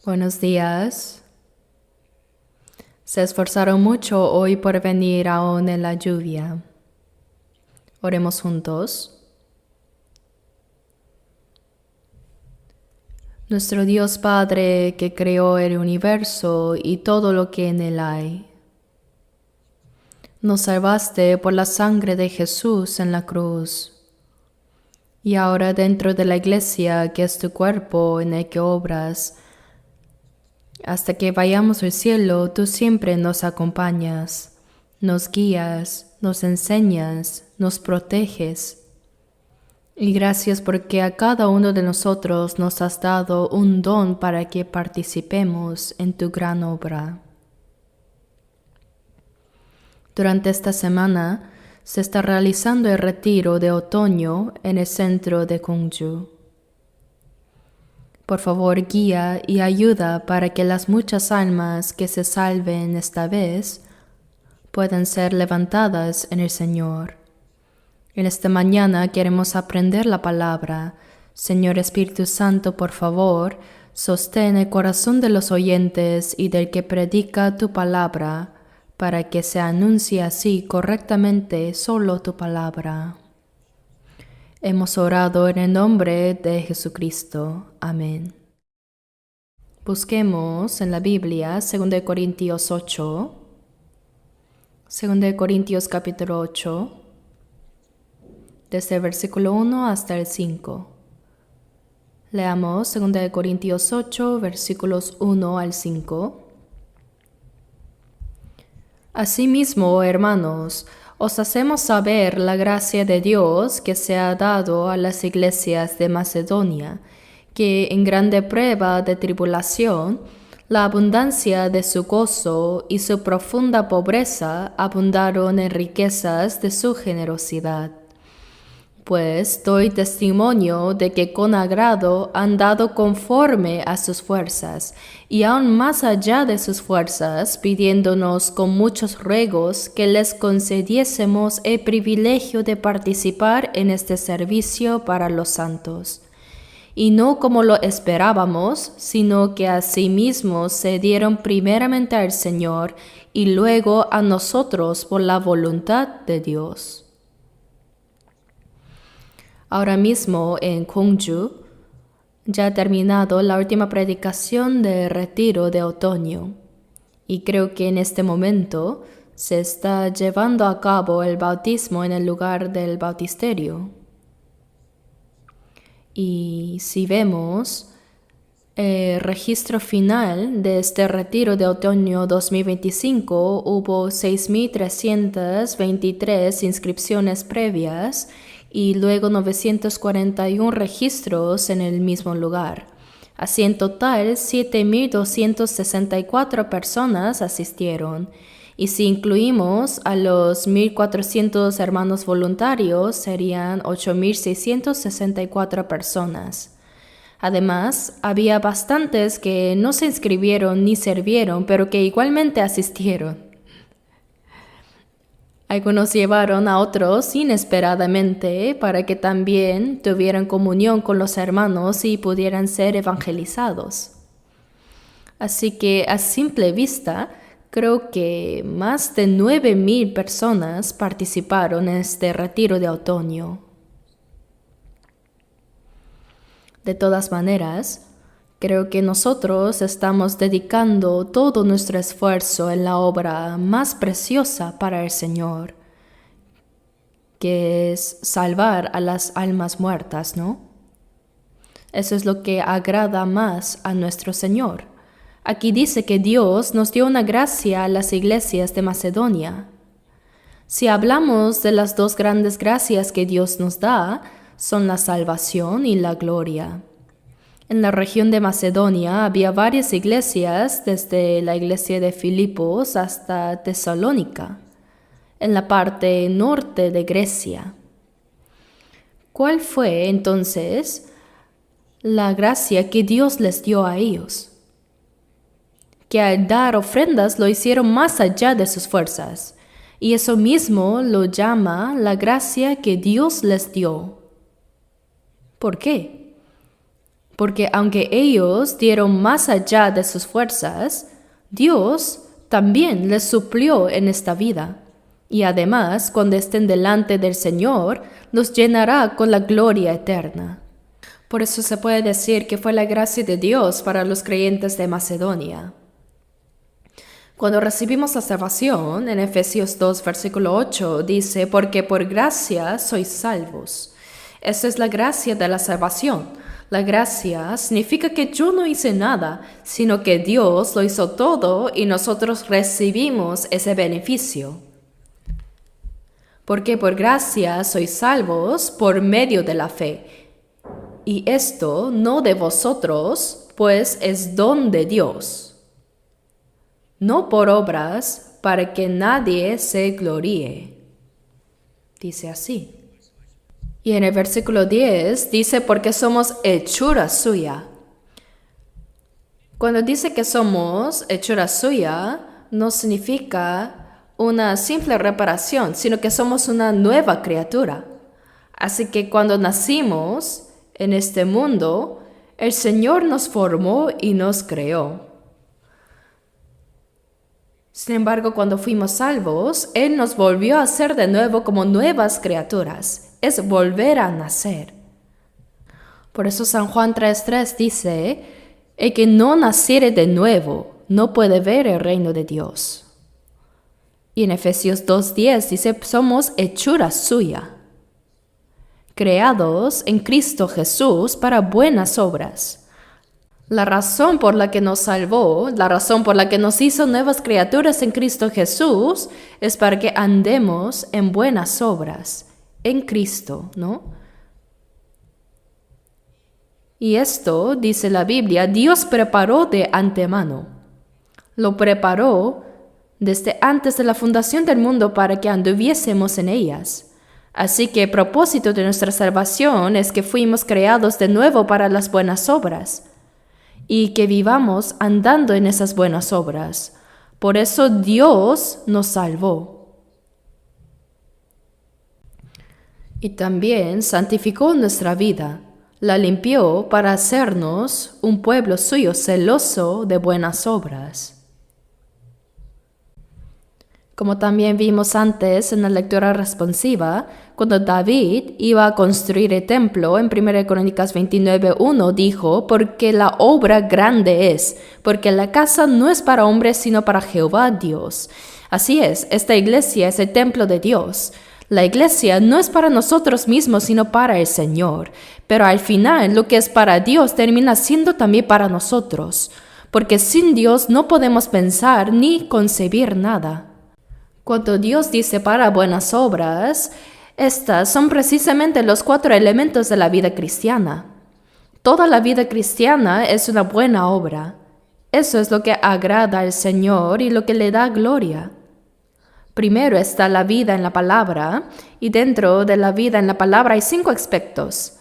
Buenos días. Se esforzaron mucho hoy por venir aún en la lluvia. Oremos juntos. Nuestro Dios Padre que creó el universo y todo lo que en él hay. Nos salvaste por la sangre de Jesús en la cruz. Y ahora dentro de la iglesia, que es tu cuerpo en el que obras, hasta que vayamos al cielo, tú siempre nos acompañas, nos guías, nos enseñas, nos proteges. Y gracias porque a cada uno de nosotros nos has dado un don para que participemos en tu gran obra. Durante esta semana se está realizando el retiro de otoño en el centro de Gwangju. Por favor, guía y ayuda para que las muchas almas que se salven esta vez puedan ser levantadas en el Señor. En esta mañana queremos aprender la palabra. Señor Espíritu Santo, por favor, sostén el corazón de los oyentes y del que predica tu palabra, para que se anuncie así correctamente solo tu palabra. Hemos orado en el nombre de Jesucristo. Amén. Busquemos en la Biblia 2 Corintios 8, 2 Corintios capítulo 8, desde el versículo 1 hasta el 5. Leamos 2 Corintios 8, versículos 1 al 5. Asimismo, hermanos, os hacemos saber la gracia de Dios que se ha dado a las iglesias de Macedonia, que en grande prueba de tribulación, la abundancia de su gozo y su profunda pobreza abundaron en riquezas de su generosidad. Pues doy testimonio de que con agrado han dado conforme a sus fuerzas, y aún más allá de sus fuerzas, pidiéndonos con muchos ruegos que les concediésemos el privilegio de participar en este servicio para los santos. Y no como lo esperábamos, sino que asimismo se dieron primeramente al Señor y luego a nosotros por la voluntad de Dios. Ahora mismo en Gwangju ya ha terminado la última predicación de retiro de otoño y creo que en este momento se está llevando a cabo el bautismo en el lugar del bautisterio. Y si vemos el registro final de este retiro de otoño 2025, hubo 6.323 inscripciones previas y luego 941 registros en el mismo lugar. Así en total, 7.264 personas asistieron. Y si incluimos a los 1.400 hermanos voluntarios, serían 8.664 personas. Además, había bastantes que no se inscribieron ni sirvieron, pero que igualmente asistieron. Algunos llevaron a otros inesperadamente para que también tuvieran comunión con los hermanos y pudieran ser evangelizados. Así que a simple vista, creo que más de 9.000 personas participaron en este retiro de otoño. De todas maneras, creo que nosotros estamos dedicando todo nuestro esfuerzo en la obra más preciosa para el Señor, que es salvar a las almas muertas, ¿no? Eso es lo que agrada más a nuestro Señor. Aquí dice que Dios nos dio una gracia a las iglesias de Macedonia. Si hablamos de las dos grandes gracias que Dios nos da, son la salvación y la gloria. En la región de Macedonia había varias iglesias, desde la iglesia de Filipos hasta Tesalónica, en la parte norte de Grecia. ¿Cuál fue entonces la gracia que Dios les dio a ellos? Que al dar ofrendas lo hicieron más allá de sus fuerzas, y eso mismo lo llama la gracia que Dios les dio. ¿Por qué? Porque aunque ellos dieron más allá de sus fuerzas, Dios también les suplió en esta vida. Y además, cuando estén delante del Señor, los llenará con la gloria eterna. Por eso se puede decir que fue la gracia de Dios para los creyentes de Macedonia. Cuando recibimos la salvación, en Efesios 2, versículo 8, dice, porque por gracia sois salvos. Esa es la gracia de la salvación. La gracia significa que yo no hice nada, sino que Dios lo hizo todo y nosotros recibimos ese beneficio. Porque por gracia sois salvos por medio de la fe. Y esto no de vosotros, pues es don de Dios. No por obras, para que nadie se gloríe. Dice así. Y en el versículo 10 dice, porque somos hechura suya. Cuando dice que somos hechura suya, no significa una simple reparación, sino que somos una nueva criatura. Así que cuando nacimos en este mundo, el Señor nos formó y nos creó. Sin embargo, cuando fuimos salvos, Él nos volvió a hacer de nuevo como nuevas criaturas. Es volver a nacer. Por eso San Juan 3:3 dice, el que no naciere de nuevo no puede ver el reino de Dios. Y en Efesios 2:10 dice, somos hechura suya, creados en Cristo Jesús para buenas obras. La razón por la que nos salvó, la razón por la que nos hizo nuevas criaturas en Cristo Jesús, es para que andemos en buenas obras, en Cristo, ¿no? Y esto, dice la Biblia, Dios preparó de antemano. Lo preparó desde antes de la fundación del mundo para que anduviésemos en ellas. Así que el propósito de nuestra salvación es que fuimos creados de nuevo para las buenas obras y que vivamos andando en esas buenas obras. Por eso Dios nos salvó. Y también santificó nuestra vida, la limpió para hacernos un pueblo suyo celoso de buenas obras. Como también vimos antes en la lectura responsiva, cuando David iba a construir el templo, en 1 Crónicas 29:1 dijo, porque la obra grande es, porque la casa no es para hombres, sino para Jehová Dios. Así es, esta iglesia es el templo de Dios. La iglesia no es para nosotros mismos, sino para el Señor. Pero al final, lo que es para Dios termina siendo también para nosotros, porque sin Dios no podemos pensar ni concebir nada. Cuando Dios dice para buenas obras, estas son precisamente los 4 elementos de la vida cristiana. Toda la vida cristiana es una buena obra. Eso es lo que agrada al Señor y lo que le da gloria. Primero está la vida en la palabra, y dentro de la vida en la palabra hay 5 aspectos.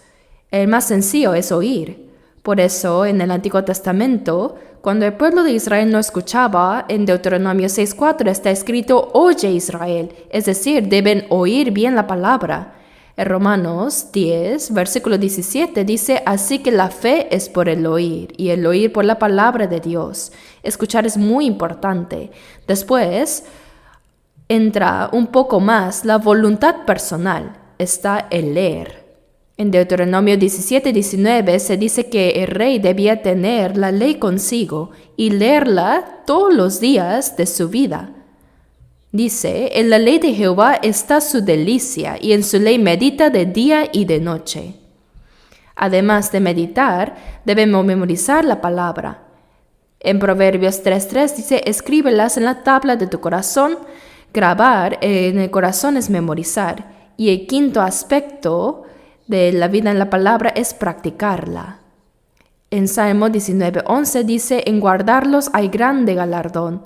El más sencillo es oír. Por eso, en el Antiguo Testamento, cuando el pueblo de Israel no escuchaba, en Deuteronomio 6:4 está escrito, oye Israel, es decir, deben oír bien la palabra. En Romanos 10, versículo 17 dice, así que la fe es por el oír, y el oír por la palabra de Dios. Escuchar es muy importante. Después entra un poco más la voluntad personal, está el leer. En Deuteronomio 17:19 se dice que el rey debía tener la ley consigo y leerla todos los días de su vida. Dice, en la ley de Jehová está su delicia, y en su ley medita de día y de noche. Además de meditar, debemos memorizar la palabra. En Proverbios 3:3 dice, escríbelas en la tabla de tu corazón. Grabar en el corazón es memorizar. Y el quinto aspecto de la vida en la palabra es practicarla. En Salmo 19:11 dice, en guardarlos hay grande galardón.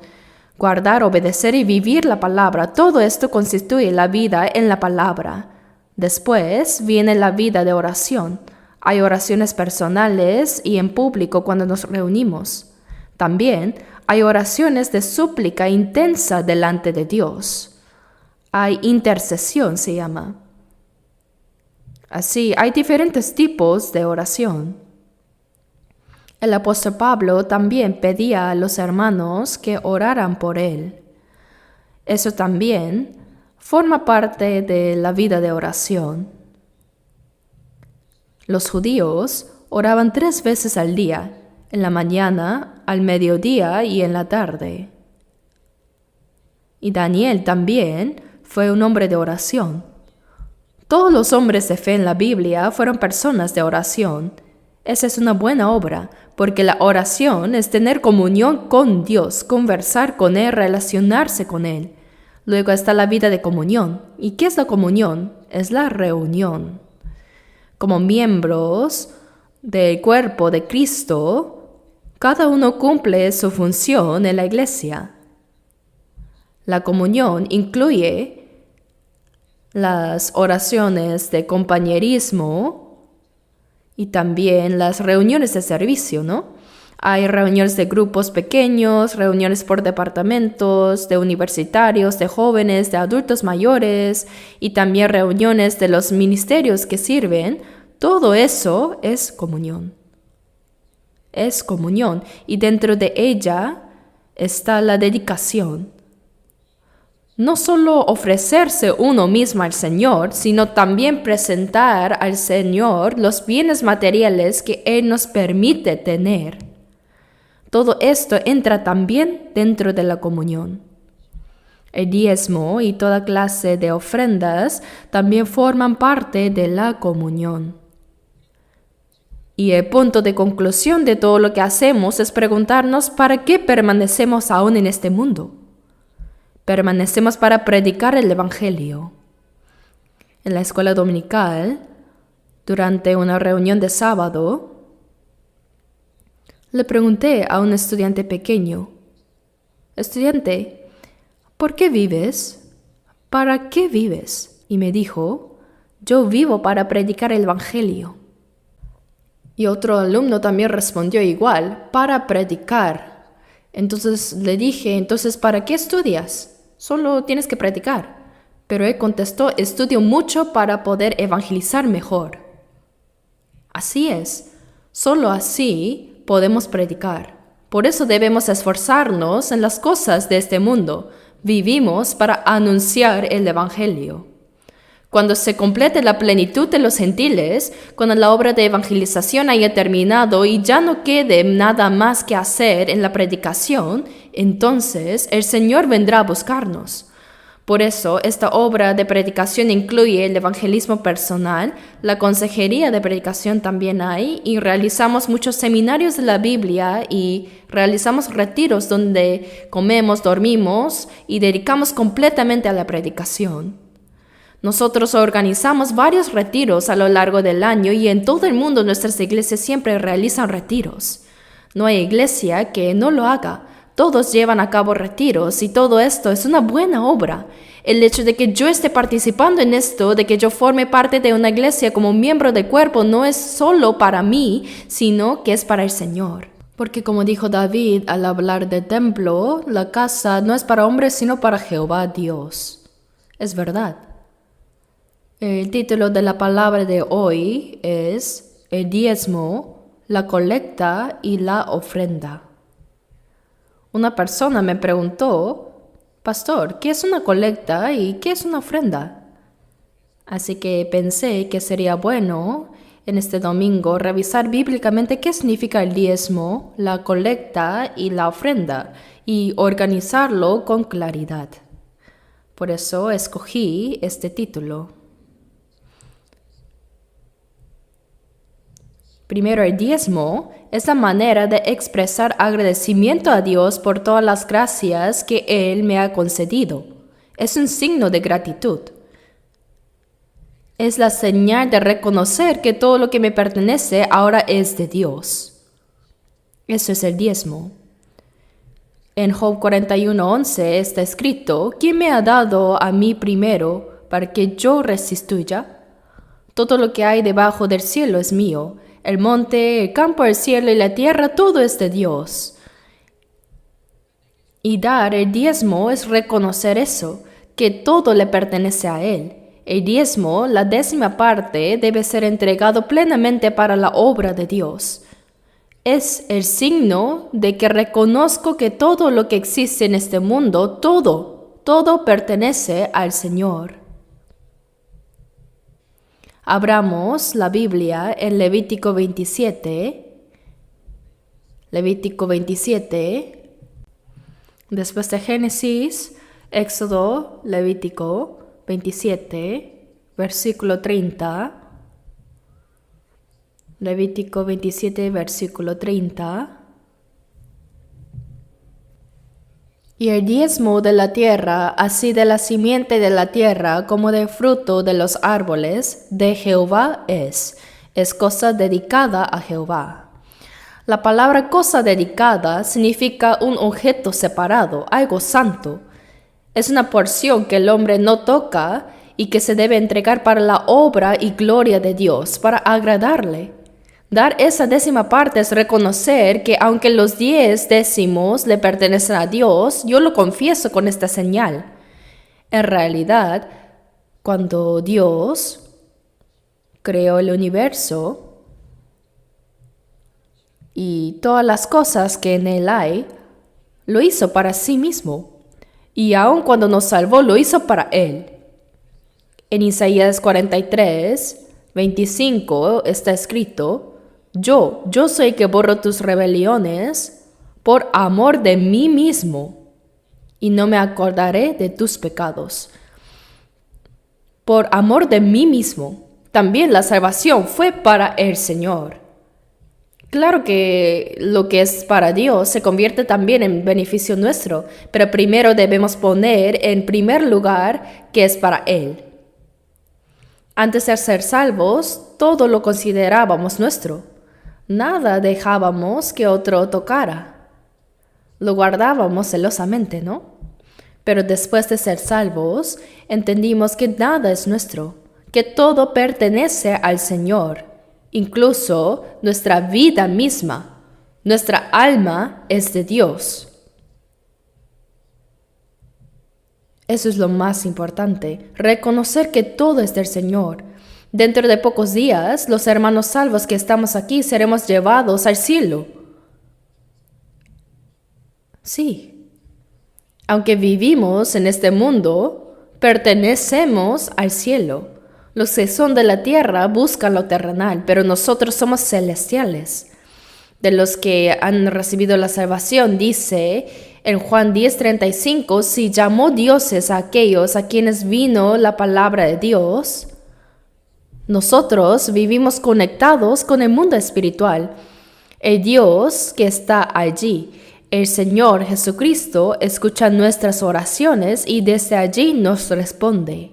Guardar, obedecer y vivir la palabra, todo esto constituye la vida en la palabra. Después viene la vida de oración. Hay oraciones personales y en público cuando nos reunimos. También hay oraciones de súplica intensa delante de Dios. Hay intercesión, se llama. Así, hay diferentes tipos de oración. El apóstol Pablo también pedía a los hermanos que oraran por él. Eso también forma parte de la vida de oración. Los judíos oraban 3 veces al día, en la mañana, al mediodía y en la tarde. Y Daniel también fue un hombre de oración. Todos los hombres de fe en la Biblia fueron personas de oración. Esa es una buena obra, porque la oración es tener comunión con Dios, conversar con Él, relacionarse con Él. Luego está la vida de comunión. ¿Y qué es la comunión? Es la reunión. Como miembros del cuerpo de Cristo, cada uno cumple su función en la iglesia. La comunión incluye las oraciones de compañerismo y también las reuniones de servicio, ¿no? Hay reuniones de grupos pequeños, reuniones por departamentos, de universitarios, de jóvenes, de adultos mayores y también reuniones de los ministerios que sirven. Todo eso es comunión. Es comunión y dentro de ella está la dedicación. No solo ofrecerse uno mismo al Señor, sino también presentar al Señor los bienes materiales que Él nos permite tener. Todo esto entra también dentro de la comunión. El diezmo y toda clase de ofrendas también forman parte de la comunión. Y el punto de conclusión de todo lo que hacemos es preguntarnos ¿para qué permanecemos aún en este mundo? Permanecemos para predicar el Evangelio. En la escuela dominical, durante una reunión de sábado, le pregunté a un estudiante pequeño, «Estudiante, ¿por qué vives? ¿Para qué vives?» Y me dijo, «Yo vivo para predicar el Evangelio». Y otro alumno también respondió igual, «Para predicar». Entonces le dije, «Entonces, ¿para qué estudias? Solo tienes que predicar». Pero él contestó, «Estudio mucho para poder evangelizar mejor». Así es, solo así podemos predicar. Por eso debemos esforzarnos en las cosas de este mundo. Vivimos para anunciar el Evangelio. Cuando se complete la plenitud de los gentiles, cuando la obra de evangelización haya terminado y ya no quede nada más que hacer en la predicación, entonces el Señor vendrá a buscarnos. Por eso, esta obra de predicación incluye el evangelismo personal, la consejería de predicación también hay, y realizamos muchos seminarios de la Biblia y realizamos retiros donde comemos, dormimos y dedicamos completamente a la predicación. Nosotros organizamos varios retiros a lo largo del año y en todo el mundo nuestras iglesias siempre realizan retiros. No hay iglesia que no lo haga. Todos llevan a cabo retiros y todo esto es una buena obra. El hecho de que yo esté participando en esto, de que yo forme parte de una iglesia como miembro del cuerpo, no es solo para mí, sino que es para el Señor. Porque como dijo David al hablar del templo, la casa no es para hombres, sino para Jehová Dios. Es verdad. El título de la palabra de hoy es el diezmo, la colecta y la ofrenda. Una persona me preguntó, «Pastor, ¿qué es una colecta y qué es una ofrenda?» Así que pensé que sería bueno en este domingo revisar bíblicamente qué significa el diezmo, la colecta y la ofrenda y organizarlo con claridad. Por eso escogí este título. Primero, el diezmo es la manera de expresar agradecimiento a Dios por todas las gracias que Él me ha concedido. Es un signo de gratitud. Es la señal de reconocer que todo lo que me pertenece ahora es de Dios. Eso es el diezmo. En Job 41:11 está escrito, «¿Quién me ha dado a mí primero para que yo restituya? Todo lo que hay debajo del cielo es mío. El monte, el campo, el cielo y la tierra, todo es de Dios». Y dar el diezmo es reconocer eso, que todo le pertenece a Él. El diezmo, la 10ª parte, debe ser entregado plenamente para la obra de Dios. Es el signo de que reconozco que todo lo que existe en este mundo, todo pertenece al Señor. Abramos la Biblia en Levítico 27. Levítico 27. Después de Génesis, Éxodo, Levítico 27, versículo 30. Levítico 27, versículo 30. Y el diezmo de la tierra, así de la simiente de la tierra como del fruto de los árboles, de Jehová es cosa dedicada a Jehová. La palabra cosa dedicada significa un objeto separado, algo santo. Es una porción que el hombre no toca y que se debe entregar para la obra y gloria de Dios, para agradarle. Dar esa décima parte es reconocer que aunque los 10 décimos le pertenecen a Dios, yo lo confieso con esta señal. En realidad, cuando Dios creó el universo y todas las cosas que en él hay, lo hizo para sí mismo. Y aun cuando nos salvó, lo hizo para él. En Isaías 43, 25 está escrito: Yo soy el que borro tus rebeliones por amor de mí mismo, y no me acordaré de tus pecados. Por amor de mí mismo. También la salvación fue para el Señor. Claro que lo que es para Dios se convierte también en beneficio nuestro, pero primero debemos poner en primer lugar que es para Él. Antes de ser salvos, todo lo considerábamos nuestro. Nada dejábamos que otro tocara. Lo guardábamos celosamente, ¿no? Pero después de ser salvos, entendimos que nada es nuestro, que todo pertenece al Señor, incluso nuestra vida misma. Nuestra alma es de Dios. Eso es lo más importante, reconocer que todo es del Señor. Dentro de pocos días, los hermanos salvos que estamos aquí seremos llevados al cielo. Sí. Aunque vivimos en este mundo, pertenecemos al cielo. Los que son de la tierra buscan lo terrenal, pero nosotros somos celestiales. De los que han recibido la salvación, dice en Juan 10:35, si llamó dioses a aquellos a quienes vino la palabra de Dios, nosotros vivimos conectados con el mundo espiritual. El Dios que está allí, el Señor Jesucristo, escucha nuestras oraciones y desde allí nos responde.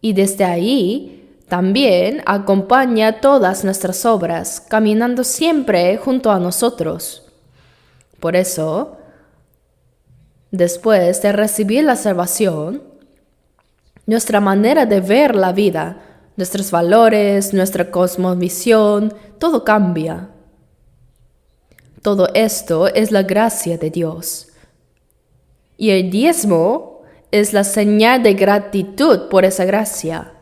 Y desde ahí también acompaña todas nuestras obras, caminando siempre junto a nosotros. Por eso, después de recibir la salvación, nuestra manera de ver la vida, nuestros valores, nuestra cosmovisión, todo cambia. Todo esto es la gracia de Dios. Y el diezmo es la señal de gratitud por esa gracia.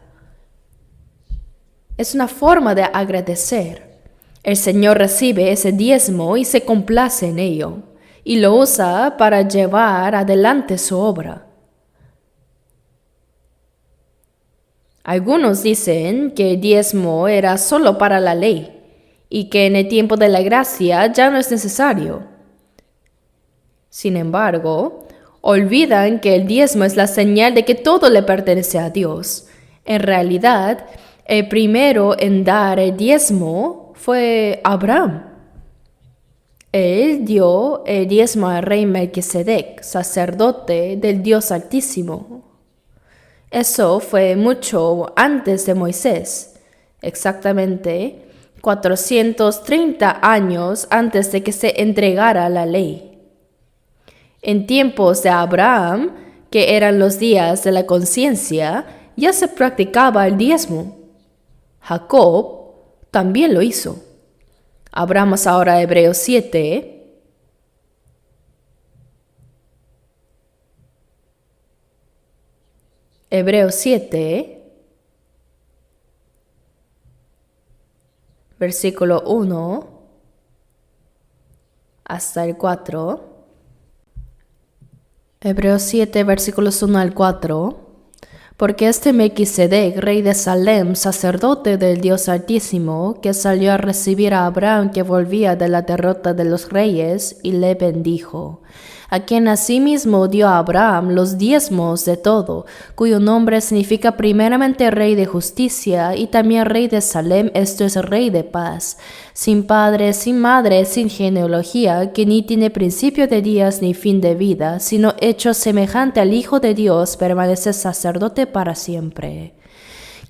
Es una forma de agradecer. El Señor recibe ese diezmo y se complace en ello, y lo usa para llevar adelante su obra. Algunos dicen que el diezmo era solo para la ley y que en el tiempo de la gracia ya no es necesario. Sin embargo, olvidan que el diezmo es la señal de que todo le pertenece a Dios. En realidad, el primero en dar el diezmo fue Abraham. Él dio el diezmo al rey Melquisedec, sacerdote del Dios Altísimo. Eso fue mucho antes de Moisés, exactamente 430 años antes de que se entregara la ley. En tiempos de Abraham, que eran los días de la conciencia, ya se practicaba el diezmo. Jacob también lo hizo. Abramos ahora Hebreos 7. Hebreos 7, versículo 1. hasta el 4. Hebreos 7, versículos 1 al 4. Porque este Melquisedec, rey de Salem, sacerdote del Dios Altísimo, que salió a recibir a Abraham que volvía de la derrota de los reyes, y le bendijo, a quien asimismo dio a Abraham los diezmos de todo, cuyo nombre significa primeramente rey de justicia, y también rey de Salem, esto es rey de paz, sin padre, sin madre, sin genealogía, que ni tiene principio de días ni fin de vida, sino hecho semejante al Hijo de Dios, permanece sacerdote para siempre.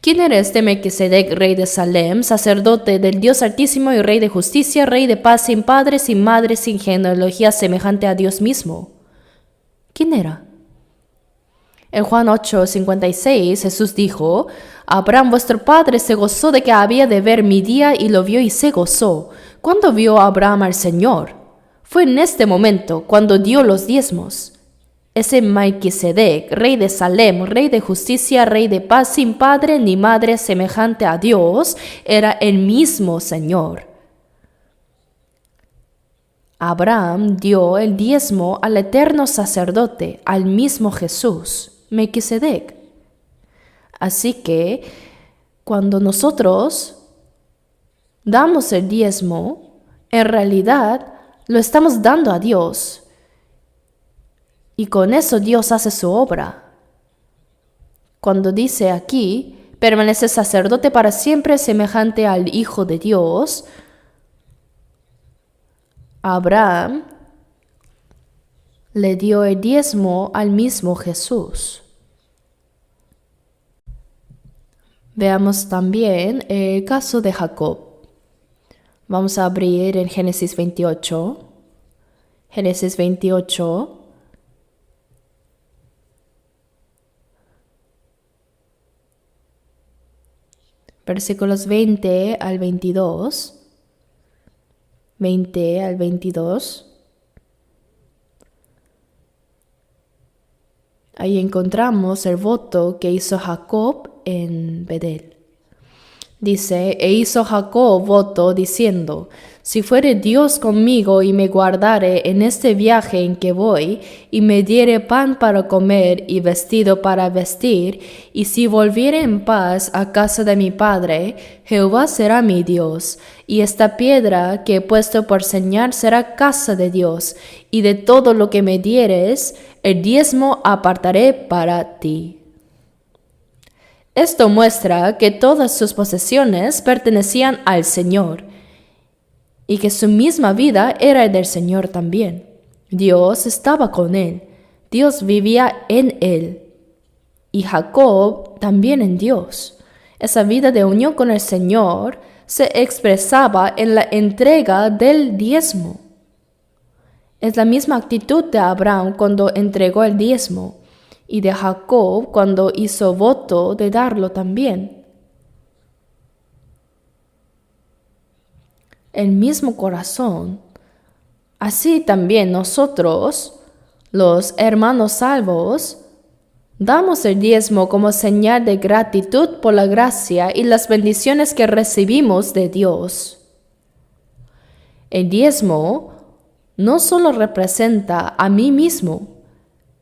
¿Quién era este Melquisedec, rey de Salem, sacerdote del Dios Altísimo y rey de justicia, rey de paz, sin padre, sin madre, sin genealogía, semejante a Dios mismo? ¿Quién era? En Juan 8:56 Jesús dijo, Abraham vuestro padre se gozó de que había de ver mi día y lo vio y se gozó. ¿Cuándo vio Abraham al Señor? Fue en este momento, cuando dio los diezmos. Ese Melquisedec, rey de Salem, rey de justicia, rey de paz, sin padre ni madre, semejante a Dios, era el mismo Señor. Abraham dio el diezmo al eterno sacerdote, al mismo Jesús, Melquisedec. Así que, cuando nosotros damos el diezmo, en realidad lo estamos dando a Dios. Y con eso Dios hace su obra. Cuando dice aquí, permanece sacerdote para siempre semejante al Hijo de Dios, Abraham le dio el diezmo al mismo Jesús. Veamos también el caso de Jacob. Vamos a abrir en Génesis 28. Génesis 28. Versículos 20 al 22. 20 al 22. Ahí encontramos el voto que hizo Jacob en Betel. Dice, e hizo Jacob voto diciendo, si fuere Dios conmigo y me guardare en este viaje en que voy, y me diere pan para comer y vestido para vestir, y si volviere en paz a casa de mi padre, Jehová será mi Dios, y esta piedra que he puesto por señal será casa de Dios, y de todo lo que me dieres, el diezmo apartaré para ti. Esto muestra que todas sus posesiones pertenecían al Señor y que su misma vida era del Señor también. Dios estaba con él, Dios vivía en él y Jacob también en Dios. Esa vida de unión con el Señor se expresaba en la entrega del diezmo. Es la misma actitud de Abraham cuando entregó el diezmo, y de Jacob cuando hizo voto de darlo también. El mismo corazón. Así también nosotros, los hermanos salvos, damos el diezmo como señal de gratitud por la gracia y las bendiciones que recibimos de Dios. El diezmo no solo representa a mí mismo,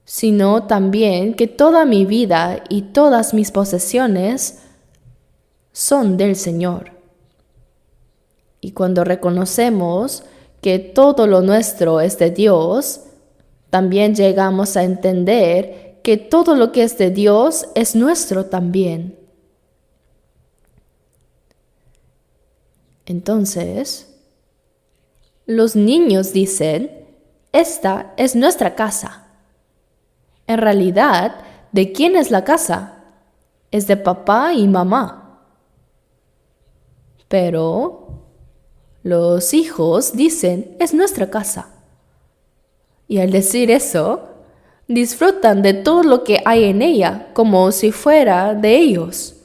sino también que toda mi vida y todas mis posesiones son del Señor. Y cuando reconocemos que todo lo nuestro es de Dios, también llegamos a entender que todo lo que es de Dios es nuestro también. Entonces, los niños dicen, esta es nuestra casa. En realidad, ¿de quién es la casa? Es de papá y mamá. Pero los hijos dicen, es nuestra casa. Y al decir eso, disfrutan de todo lo que hay en ella, como si fuera de ellos.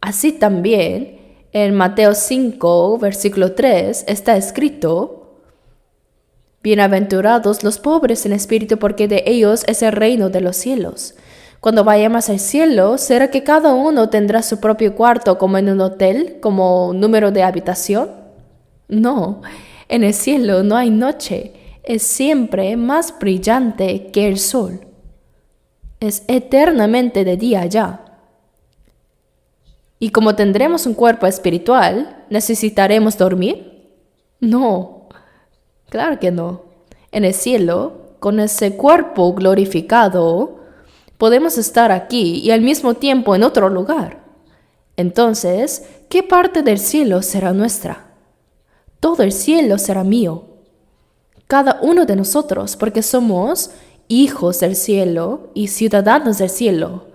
Así también, en Mateo 5, versículo 3, está escrito, bienaventurados los pobres en espíritu, porque de ellos es el reino de los cielos. Cuando vayamos al cielo, ¿será que cada uno tendrá su propio cuarto como en un hotel, como número de habitación? No, En el cielo no hay noche, es siempre más brillante que el sol. Es eternamente de día allá. Y como tendremos un cuerpo espiritual, ¿necesitaremos dormir? No, claro que no. En el cielo, con ese cuerpo glorificado, podemos estar aquí y al mismo tiempo en otro lugar. Entonces, ¿qué parte del cielo será nuestra? Todo el cielo será mío. Cada uno de nosotros, porque somos hijos del cielo y ciudadanos del cielo.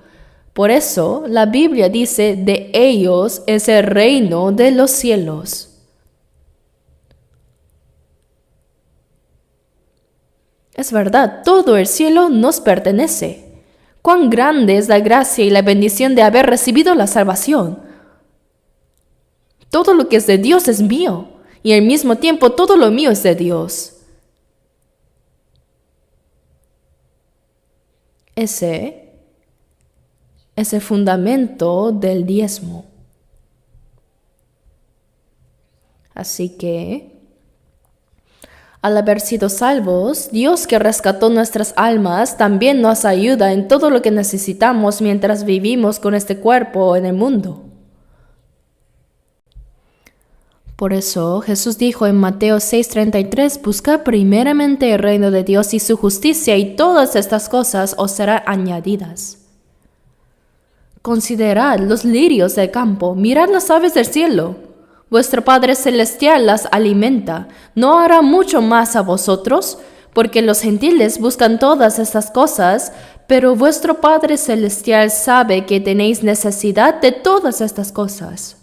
Por eso la Biblia dice, de ellos es el reino de los cielos. Es verdad, todo el cielo nos pertenece. Cuán grande es la gracia y la bendición de haber recibido la salvación. Todo lo que es de Dios es mío, y al mismo tiempo todo lo mío es de Dios. Ese es el fundamento del diezmo. Así que, al haber sido salvos, Dios que rescató nuestras almas también nos ayuda en todo lo que necesitamos mientras vivimos con este cuerpo en el mundo. Por eso Jesús dijo en Mateo 6:33, buscad primeramente el reino de Dios y su justicia, y todas estas cosas os serán añadidas. Considerad los lirios del campo, mirad las aves del cielo. Vuestro Padre Celestial las alimenta. ¿No hará mucho más a vosotros? Porque los gentiles buscan todas estas cosas, pero vuestro Padre Celestial sabe que tenéis necesidad de todas estas cosas.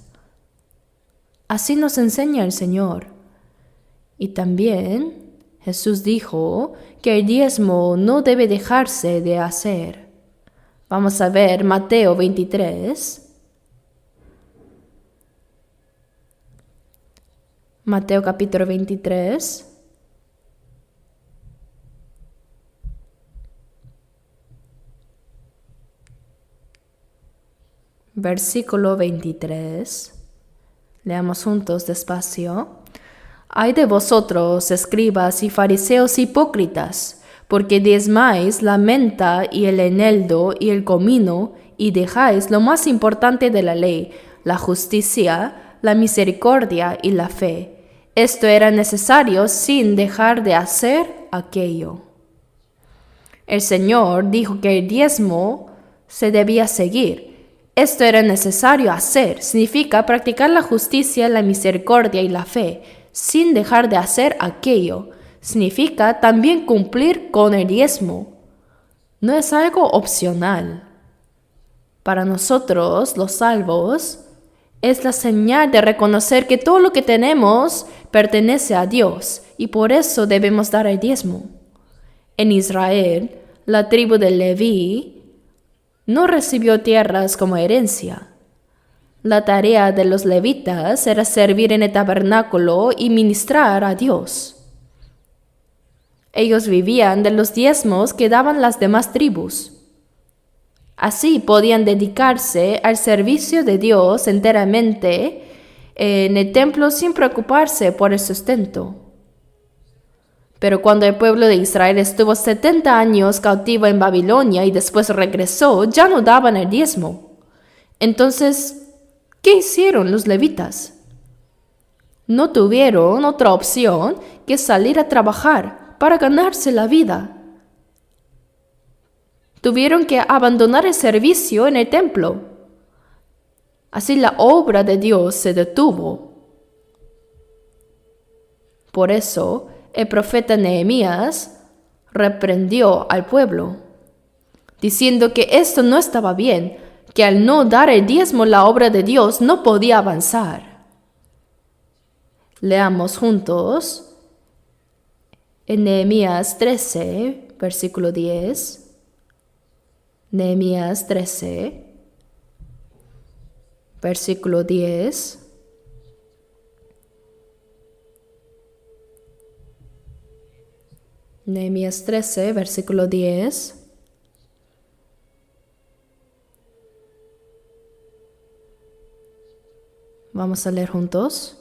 Así nos enseña el Señor. Y también Jesús dijo que el diezmo no debe dejarse de hacer. Vamos a ver Mateo 23. Mateo capítulo 23. Versículo 23. Leamos juntos despacio. Ay de vosotros, escribas y fariseos hipócritas, porque diezmáis la menta y el eneldo y el comino, y dejáis lo más importante de la ley, la justicia, la misericordia y la fe. Esto era necesario sin dejar de hacer aquello. El Señor dijo que el diezmo se debía seguir. Esto era necesario hacer, significa practicar la justicia, la misericordia y la fe, sin dejar de hacer aquello. Significa también cumplir con el diezmo. No es algo opcional. Para nosotros, los salvos, es la señal de reconocer que todo lo que tenemos pertenece a Dios y por eso debemos dar el diezmo. En Israel, la tribu de Leví no recibió tierras como herencia. La tarea de los levitas era servir en el tabernáculo y ministrar a Dios. Ellos vivían de los diezmos que daban las demás tribus. Así podían dedicarse al servicio de Dios enteramente en el templo sin preocuparse por el sustento. Pero cuando el pueblo de Israel estuvo 70 años cautivo en Babilonia y después regresó, ya no daban el diezmo. Entonces, ¿qué hicieron los levitas? No tuvieron otra opción que salir a trabajar para ganarse la vida. Tuvieron que abandonar el servicio en el templo. Así la obra de Dios se detuvo. Por eso, el profeta Nehemías reprendió al pueblo, diciendo que esto no estaba bien, que al no dar el diezmo la obra de Dios no podía avanzar. Leamos juntos en Nehemías 13, versículo 10. Nehemías 13, versículo 10. Nehemías 13, versículo 10. Vamos a leer juntos.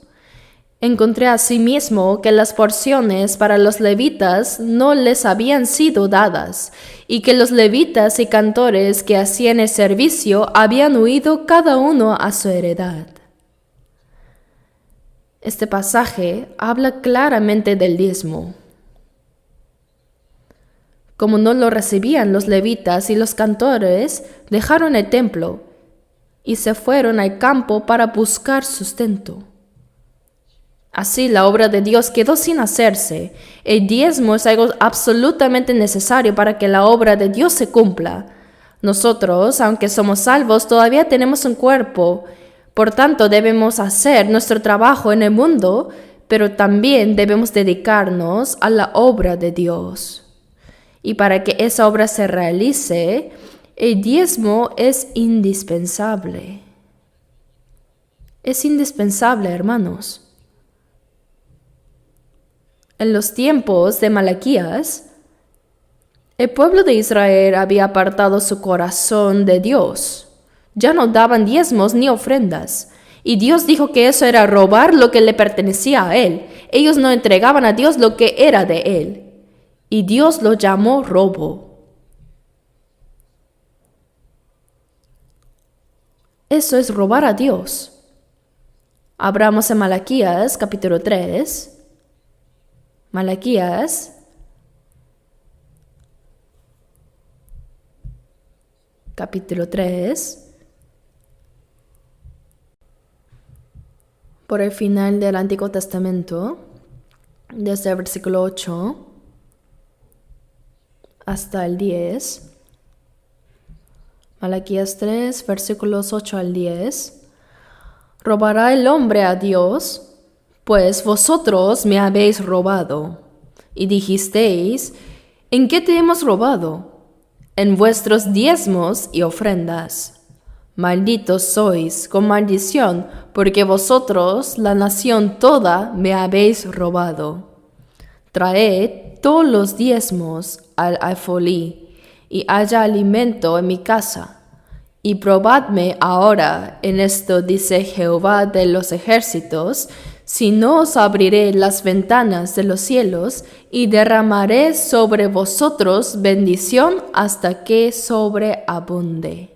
Encontré asimismo que las porciones para los levitas no les habían sido dadas, y que los levitas y cantores que hacían el servicio habían huido cada uno a su heredad. Este pasaje habla claramente del diezmo. Como no lo recibían los levitas y los cantores, dejaron el templo y se fueron al campo para buscar sustento. Así la obra de Dios quedó sin hacerse. El diezmo es algo absolutamente necesario para que la obra de Dios se cumpla. Nosotros, aunque somos salvos, todavía tenemos un cuerpo. Por tanto, debemos hacer nuestro trabajo en el mundo, pero también debemos dedicarnos a la obra de Dios. Y para que esa obra se realice, el diezmo es indispensable. Es indispensable, hermanos. En los tiempos de Malaquías, el pueblo de Israel había apartado su corazón de Dios. Ya no daban diezmos ni ofrendas. Y Dios dijo que eso era robar lo que le pertenecía a Él. Ellos no entregaban a Dios lo que era de Él. Y Dios lo llamó robo. Eso es robar a Dios. Abramos en Malaquías capítulo 3. Malaquías capítulo 3, por el final del Antiguo Testamento, desde el versículo 8 hasta el 10. Malaquías 3, versículos 8 al 10. ¿Robará el hombre a Dios? Pues vosotros me habéis robado. Y dijisteis, ¿en qué te hemos robado? En vuestros diezmos y ofrendas. Malditos sois con maldición, porque vosotros, la nación toda, me habéis robado. Traed todos los diezmos al alfolí, y haya alimento en mi casa. Y probadme ahora en esto, dice Jehová de los ejércitos, si no os abriré las ventanas de los cielos y derramaré sobre vosotros bendición hasta que sobreabunde.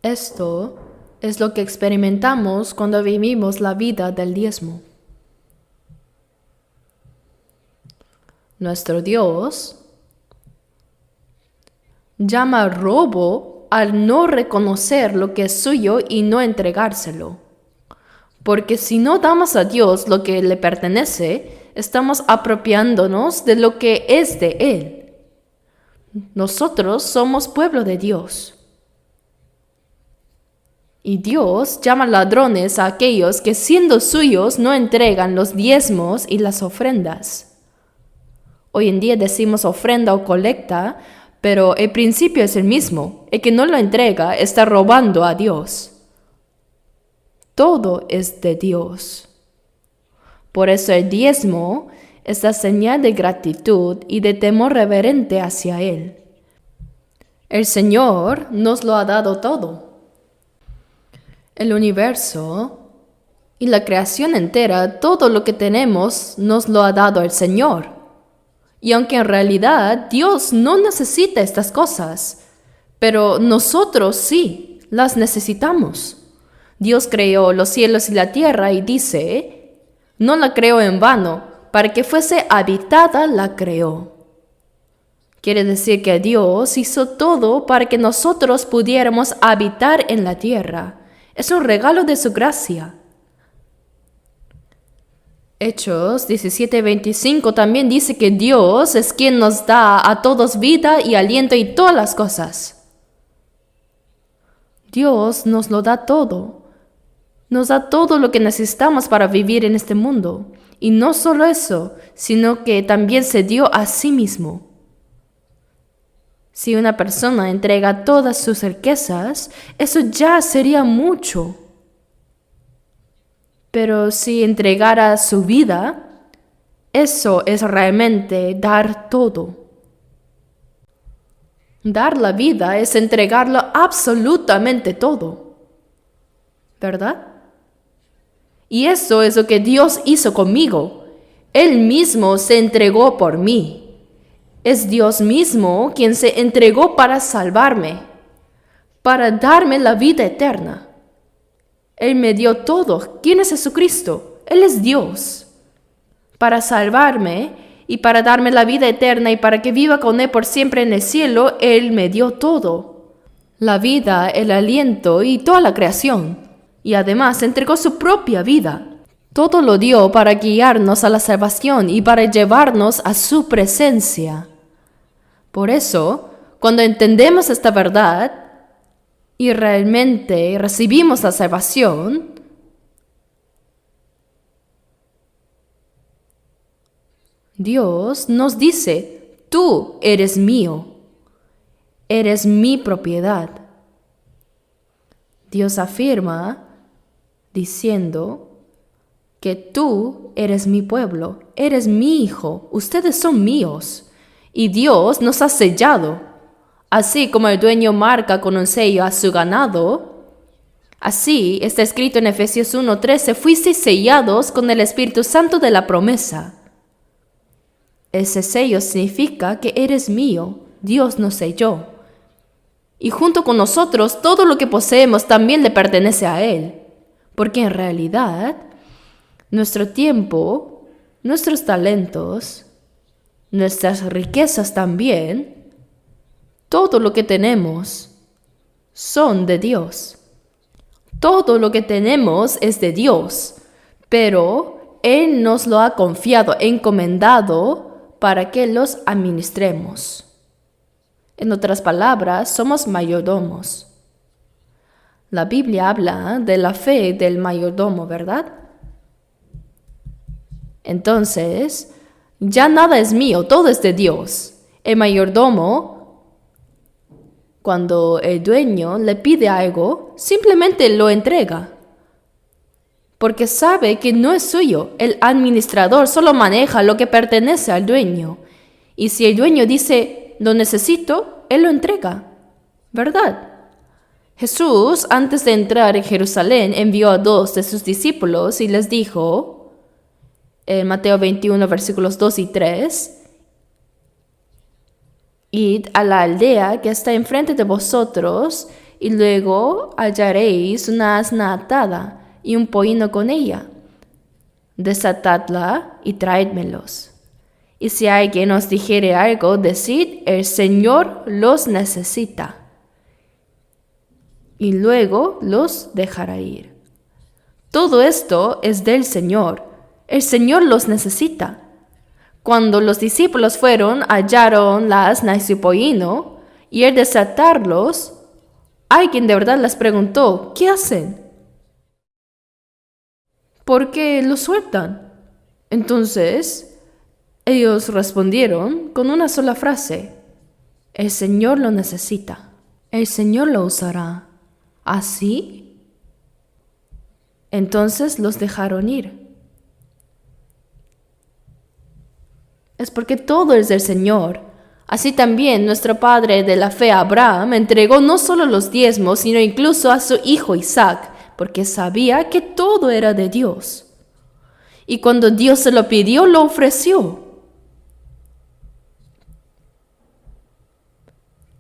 Esto es lo que experimentamos cuando vivimos la vida del diezmo. Nuestro Dios llama robo al no reconocer lo que es suyo y no entregárselo. Porque si no damos a Dios lo que le pertenece, estamos apropiándonos de lo que es de Él. Nosotros somos pueblo de Dios. Y Dios llama ladrones a aquellos que siendo suyos no entregan los diezmos y las ofrendas. Hoy en día decimos ofrenda o colecta, pero el principio es el mismo. El que no lo entrega está robando a Dios. Todo es de Dios. Por eso el diezmo es la señal de gratitud y de temor reverente hacia Él. El Señor nos lo ha dado todo. El universo y la creación entera, todo lo que tenemos, nos lo ha dado el Señor. Y aunque en realidad Dios no necesita estas cosas, pero nosotros sí las necesitamos. Dios creó los cielos y la tierra y dice, no la creó en vano, para que fuese habitada la creó. Quiere decir que Dios hizo todo para que nosotros pudiéramos habitar en la tierra. Es un regalo de su gracia. Hechos 17:25 también dice que Dios es quien nos da a todos vida y aliento y todas las cosas. Dios nos lo da todo. Nos da todo lo que necesitamos para vivir en este mundo. Y no solo eso, sino que también se dio a sí mismo. Si una persona entrega todas sus riquezas, eso ya sería mucho. Pero si entregara su vida, eso es realmente dar todo. Dar la vida es entregarlo absolutamente todo, ¿verdad? Y eso es lo que Dios hizo conmigo. Él mismo se entregó por mí. Es Dios mismo quien se entregó para salvarme, para darme la vida eterna. Él me dio todo. ¿Quién es Jesucristo? Él es Dios. Para salvarme y para darme la vida eterna y para que viva con Él por siempre en el cielo, Él me dio todo. La vida, el aliento y toda la creación. Y además entregó su propia vida. Todo lo dio para guiarnos a la salvación y para llevarnos a su presencia. Por eso, cuando entendemos esta verdad y realmente recibimos la salvación, Dios nos dice, tú eres mío, eres mi propiedad. Dios afirma diciendo que tú eres mi pueblo, eres mi hijo, ustedes son míos. Y Dios nos ha sellado. Así como el dueño marca con un sello a su ganado, así está escrito en Efesios 1:13, fuisteis sellados con el Espíritu Santo de la promesa. Ese sello significa que eres mío, Dios nos selló. Y junto con nosotros, todo lo que poseemos también le pertenece a Él. Porque en realidad, nuestro tiempo, nuestros talentos, nuestras riquezas también, todo lo que tenemos son de Dios. Todo lo que tenemos es de Dios, pero Él nos lo ha confiado, encomendado para que los administremos. En otras palabras, somos mayordomos. La Biblia habla de la fe del mayordomo, ¿verdad? Entonces, ya nada es mío, todo es de Dios. El mayordomo, cuando el dueño le pide algo, simplemente lo entrega. Porque sabe que no es suyo. El administrador solo maneja lo que pertenece al dueño. Y si el dueño dice, lo necesito, él lo entrega. ¿Verdad? Jesús, antes de entrar en Jerusalén, envió a 2 de sus discípulos y les dijo, en Mateo 21, versículos 2 y 3, id a la aldea que está enfrente de vosotros, y luego hallaréis una asna atada y un pollino con ella. Desatadla y traédmelos. Y si alguien os dijere algo, decid, el Señor los necesita. Y luego los dejará ir. Todo esto es del Señor. El Señor los necesita. Cuando los discípulos fueron, hallaron la asna y su pollino, y al desatarlos, alguien de verdad les preguntó, ¿qué hacen? ¿Por qué los sueltan? Entonces, ellos respondieron con una sola frase, el Señor lo necesita, el Señor lo usará. ¿Así? Entonces los dejaron ir. Es porque todo es del Señor. Así también nuestro padre de la fe Abraham entregó no solo los diezmos, sino incluso a su hijo Isaac, porque sabía que todo era de Dios. Y cuando Dios se lo pidió, lo ofreció.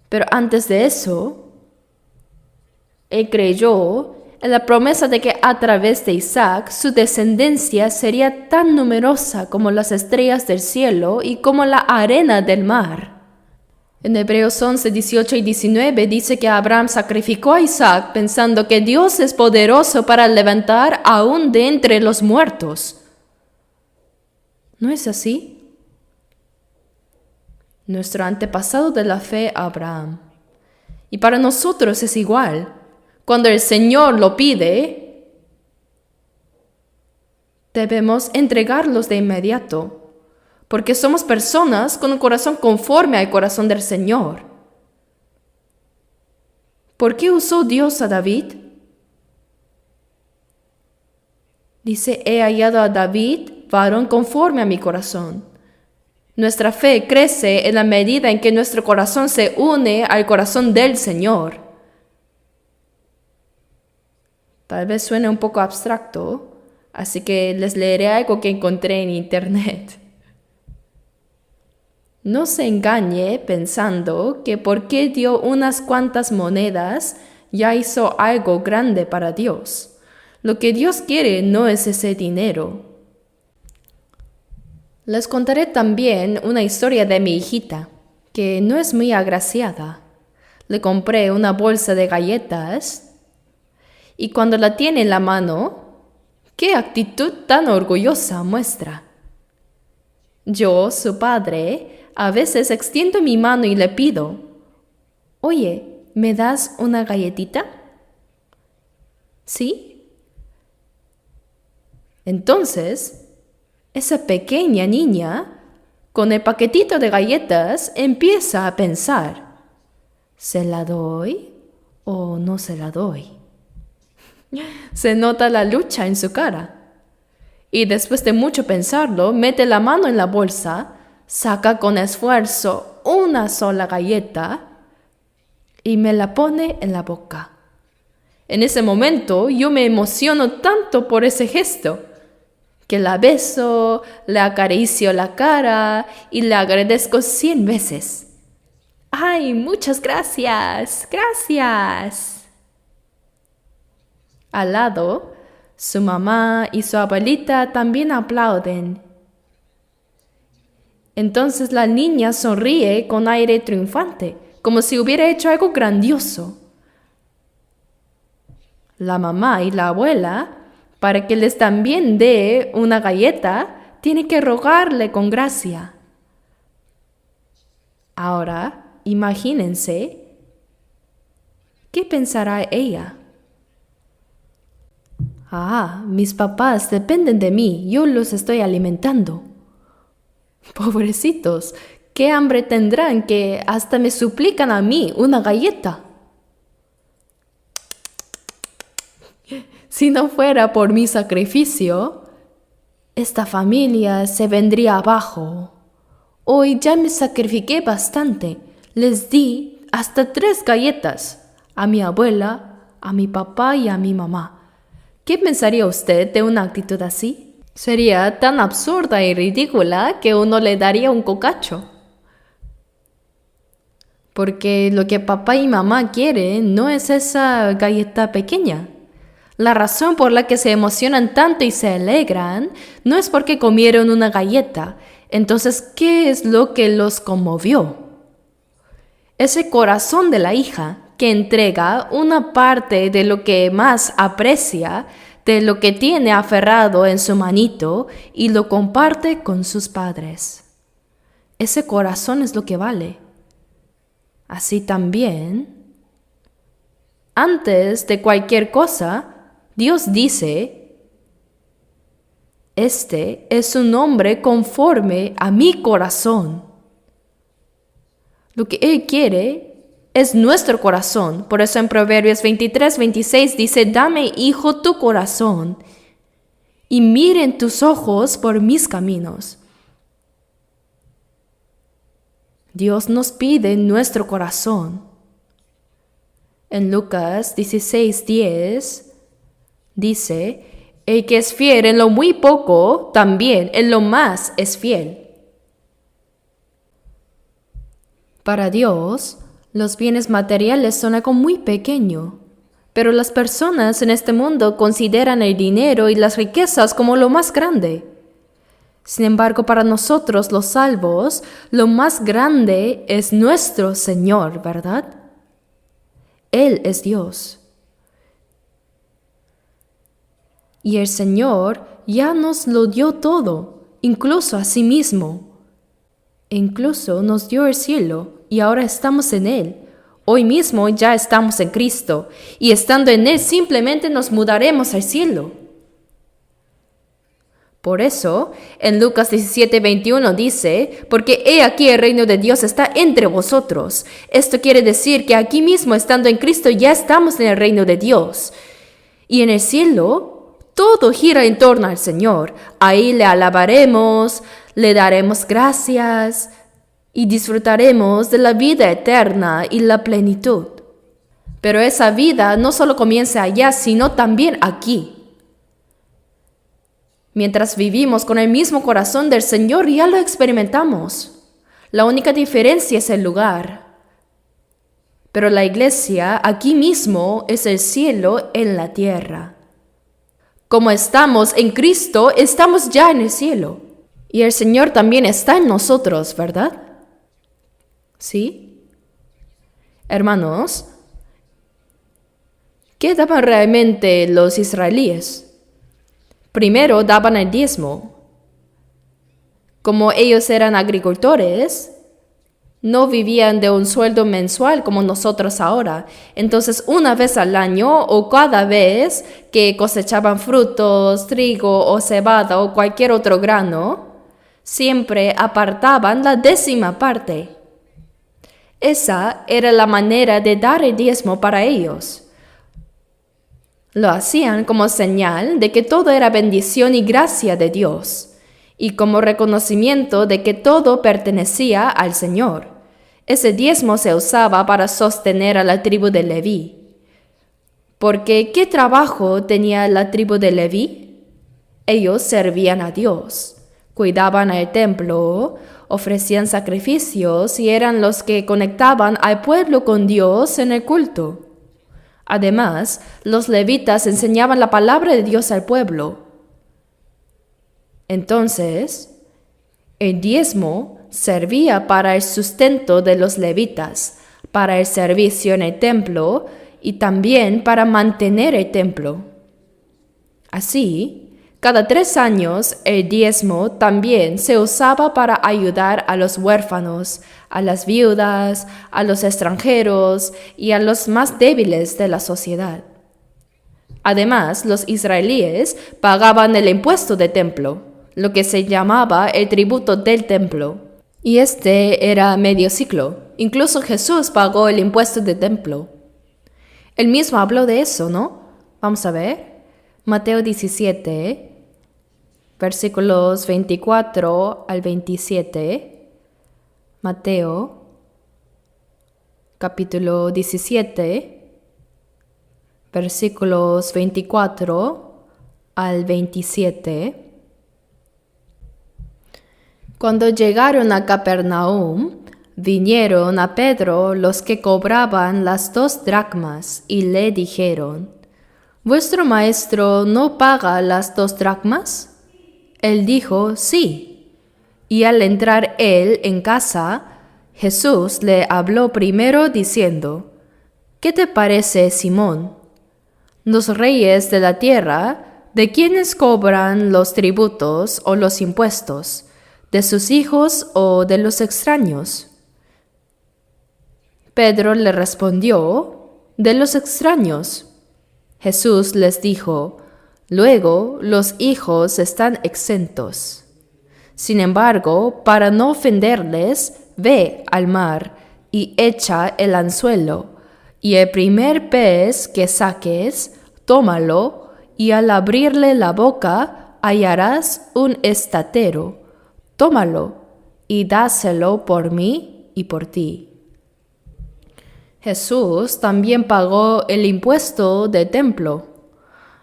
Pero antes de eso, él creyó en la promesa de que a través de Isaac su descendencia sería tan numerosa como las estrellas del cielo y como la arena del mar. En Hebreos 11, 18 y 19 dice que Abraham sacrificó a Isaac pensando que Dios es poderoso para levantar aún de entre los muertos. ¿No es así? Nuestro antepasado de la fe, Abraham. Y para nosotros es igual. Cuando el Señor lo pide, debemos entregarlos de inmediato. Porque somos personas con un corazón conforme al corazón del Señor. ¿Por qué usó Dios a David? Dice, he hallado a David, varón conforme a mi corazón. Nuestra fe crece en la medida en que nuestro corazón se une al corazón del Señor. Tal vez suene un poco abstracto, así que les leeré algo que encontré en internet. No se engañe pensando que porque dio unas cuantas monedas, ya hizo algo grande para Dios. Lo que Dios quiere no es ese dinero. Les contaré también una historia de mi hijita, que no es muy agraciada. Le compré una bolsa de galletas y cuando la tiene en la mano, ¡qué actitud tan orgullosa muestra! Yo, su padre, a veces extiendo mi mano y le pido, «Oye, ¿me das una galletita?» ¿Sí? Entonces, esa pequeña niña, con el paquetito de galletas, empieza a pensar, ¿se la doy o no se la doy? Se nota la lucha en su cara. Y después de mucho pensarlo, mete la mano en la bolsa, saca con esfuerzo una sola galleta y me la pone en la boca. En ese momento yo me emociono tanto por ese gesto que la beso, le acaricio la cara y le agradezco 100 veces. ¡Ay, muchas gracias! ¡Gracias! Al lado, su mamá y su abuelita también aplauden. Entonces la niña sonríe con aire triunfante, como si hubiera hecho algo grandioso. La mamá y la abuela, para que les también dé una galleta, tiene que rogarle con gracia. Ahora, imagínense, ¿qué pensará ella? Ah, mis papás dependen de mí, yo los estoy alimentando. Pobrecitos, ¿qué hambre tendrán que hasta me suplican a mí una galleta? Si no fuera por mi sacrificio, esta familia se vendría abajo. Hoy ya me sacrifiqué bastante. Les di hasta 3 galletas a mi abuela, a mi papá y a mi mamá. ¿Qué pensaría usted de una actitud así? Sería tan absurda y ridícula que uno le daría un cocacho. Porque lo que papá y mamá quieren no es esa galleta pequeña. La razón por la que se emocionan tanto y se alegran no es porque comieron una galleta. Entonces, ¿qué es lo que los conmovió? Ese corazón de la hija que entrega una parte de lo que más aprecia, de lo que tiene aferrado en su manito y lo comparte con sus padres. Ese corazón es lo que vale. Así también, antes de cualquier cosa, Dios dice, este es un hombre conforme a mi corazón. Lo que Él quiere es nuestro corazón. Por eso en Proverbios 23:26 dice, dame, hijo, tu corazón, y miren tus ojos por mis caminos. Dios nos pide nuestro corazón. En Lucas 16:10 dice, el que es fiel en lo muy poco, también en lo más es fiel. Para Dios, los bienes materiales son algo muy pequeño, pero las personas en este mundo consideran el dinero y las riquezas como lo más grande. Sin embargo, para nosotros los salvos, lo más grande es nuestro Señor, ¿verdad? Él es Dios. Y el Señor ya nos lo dio todo, incluso a sí mismo. Incluso nos dio el cielo y ahora estamos en Él. Hoy mismo ya estamos en Cristo y estando en Él simplemente nos mudaremos al cielo. Por eso, en Lucas 17:21 dice, porque he aquí el reino de Dios está entre vosotros. Esto quiere decir que aquí mismo estando en Cristo ya estamos en el reino de Dios. Y en el cielo, Todo gira en torno al Señor. Ahí le alabaremos, le daremos gracias y disfrutaremos de la vida eterna y la plenitud. Pero esa vida no solo comienza allá, sino también aquí. Mientras vivimos con el mismo corazón del Señor, ya lo experimentamos. La única diferencia es el lugar. Pero la iglesia aquí mismo es el cielo en la tierra. Como estamos en Cristo, estamos ya en el cielo. Y el Señor también está en nosotros, ¿verdad? ¿Sí? Hermanos, ¿qué daban realmente los israelíes? Primero daban el diezmo. Como ellos eran agricultores, no vivían de un sueldo mensual como nosotros ahora. Entonces, una vez al año o cada vez que cosechaban frutos, trigo o cebada o cualquier otro grano, siempre apartaban la 10ª parte. Esa era la manera de dar el diezmo para ellos. Lo hacían como señal de que todo era bendición y gracia de Dios, y como reconocimiento de que todo pertenecía al Señor. Ese diezmo se usaba para sostener a la tribu de Leví. Porque, ¿qué trabajo tenía la tribu de Leví? Ellos servían a Dios, cuidaban el templo, ofrecían sacrificios y eran los que conectaban al pueblo con Dios en el culto. Además, los levitas enseñaban la palabra de Dios al pueblo. Entonces, el diezmo servía para el sustento de los levitas, para el servicio en el templo y también para mantener el templo. Así, cada 3 años el diezmo también se usaba para ayudar a los huérfanos, a las viudas, a los extranjeros y a los más débiles de la sociedad. Además, los israelíes pagaban el impuesto de templo, lo que se llamaba el tributo del templo. Y este era medio ciclo. Incluso Jesús pagó el impuesto de templo. Él mismo habló de eso, ¿no? Vamos a ver. Mateo 17, versículos 24 al 27. Mateo, capítulo 17, versículos 24 al 27. Cuando llegaron a Capernaum, vinieron a Pedro los que cobraban las 2 dracmas y le dijeron: ¿Vuestro maestro no paga las 2 dracmas? Él dijo: sí. Y al entrar él en casa, Jesús le habló primero diciendo: ¿Qué te parece, Simón? Los reyes de la tierra, ¿de quiénes cobran los tributos o los impuestos? ¿De sus hijos o de los extraños? Pedro le respondió: de los extraños. Jesús les dijo: luego los hijos están exentos. Sin embargo, para no ofenderles, ve al mar y echa el anzuelo, y el primer pez que saques, tómalo, y al abrirle la boca hallarás un estatero. Tómalo y dáselo por mí y por ti. Jesús también pagó el impuesto del templo.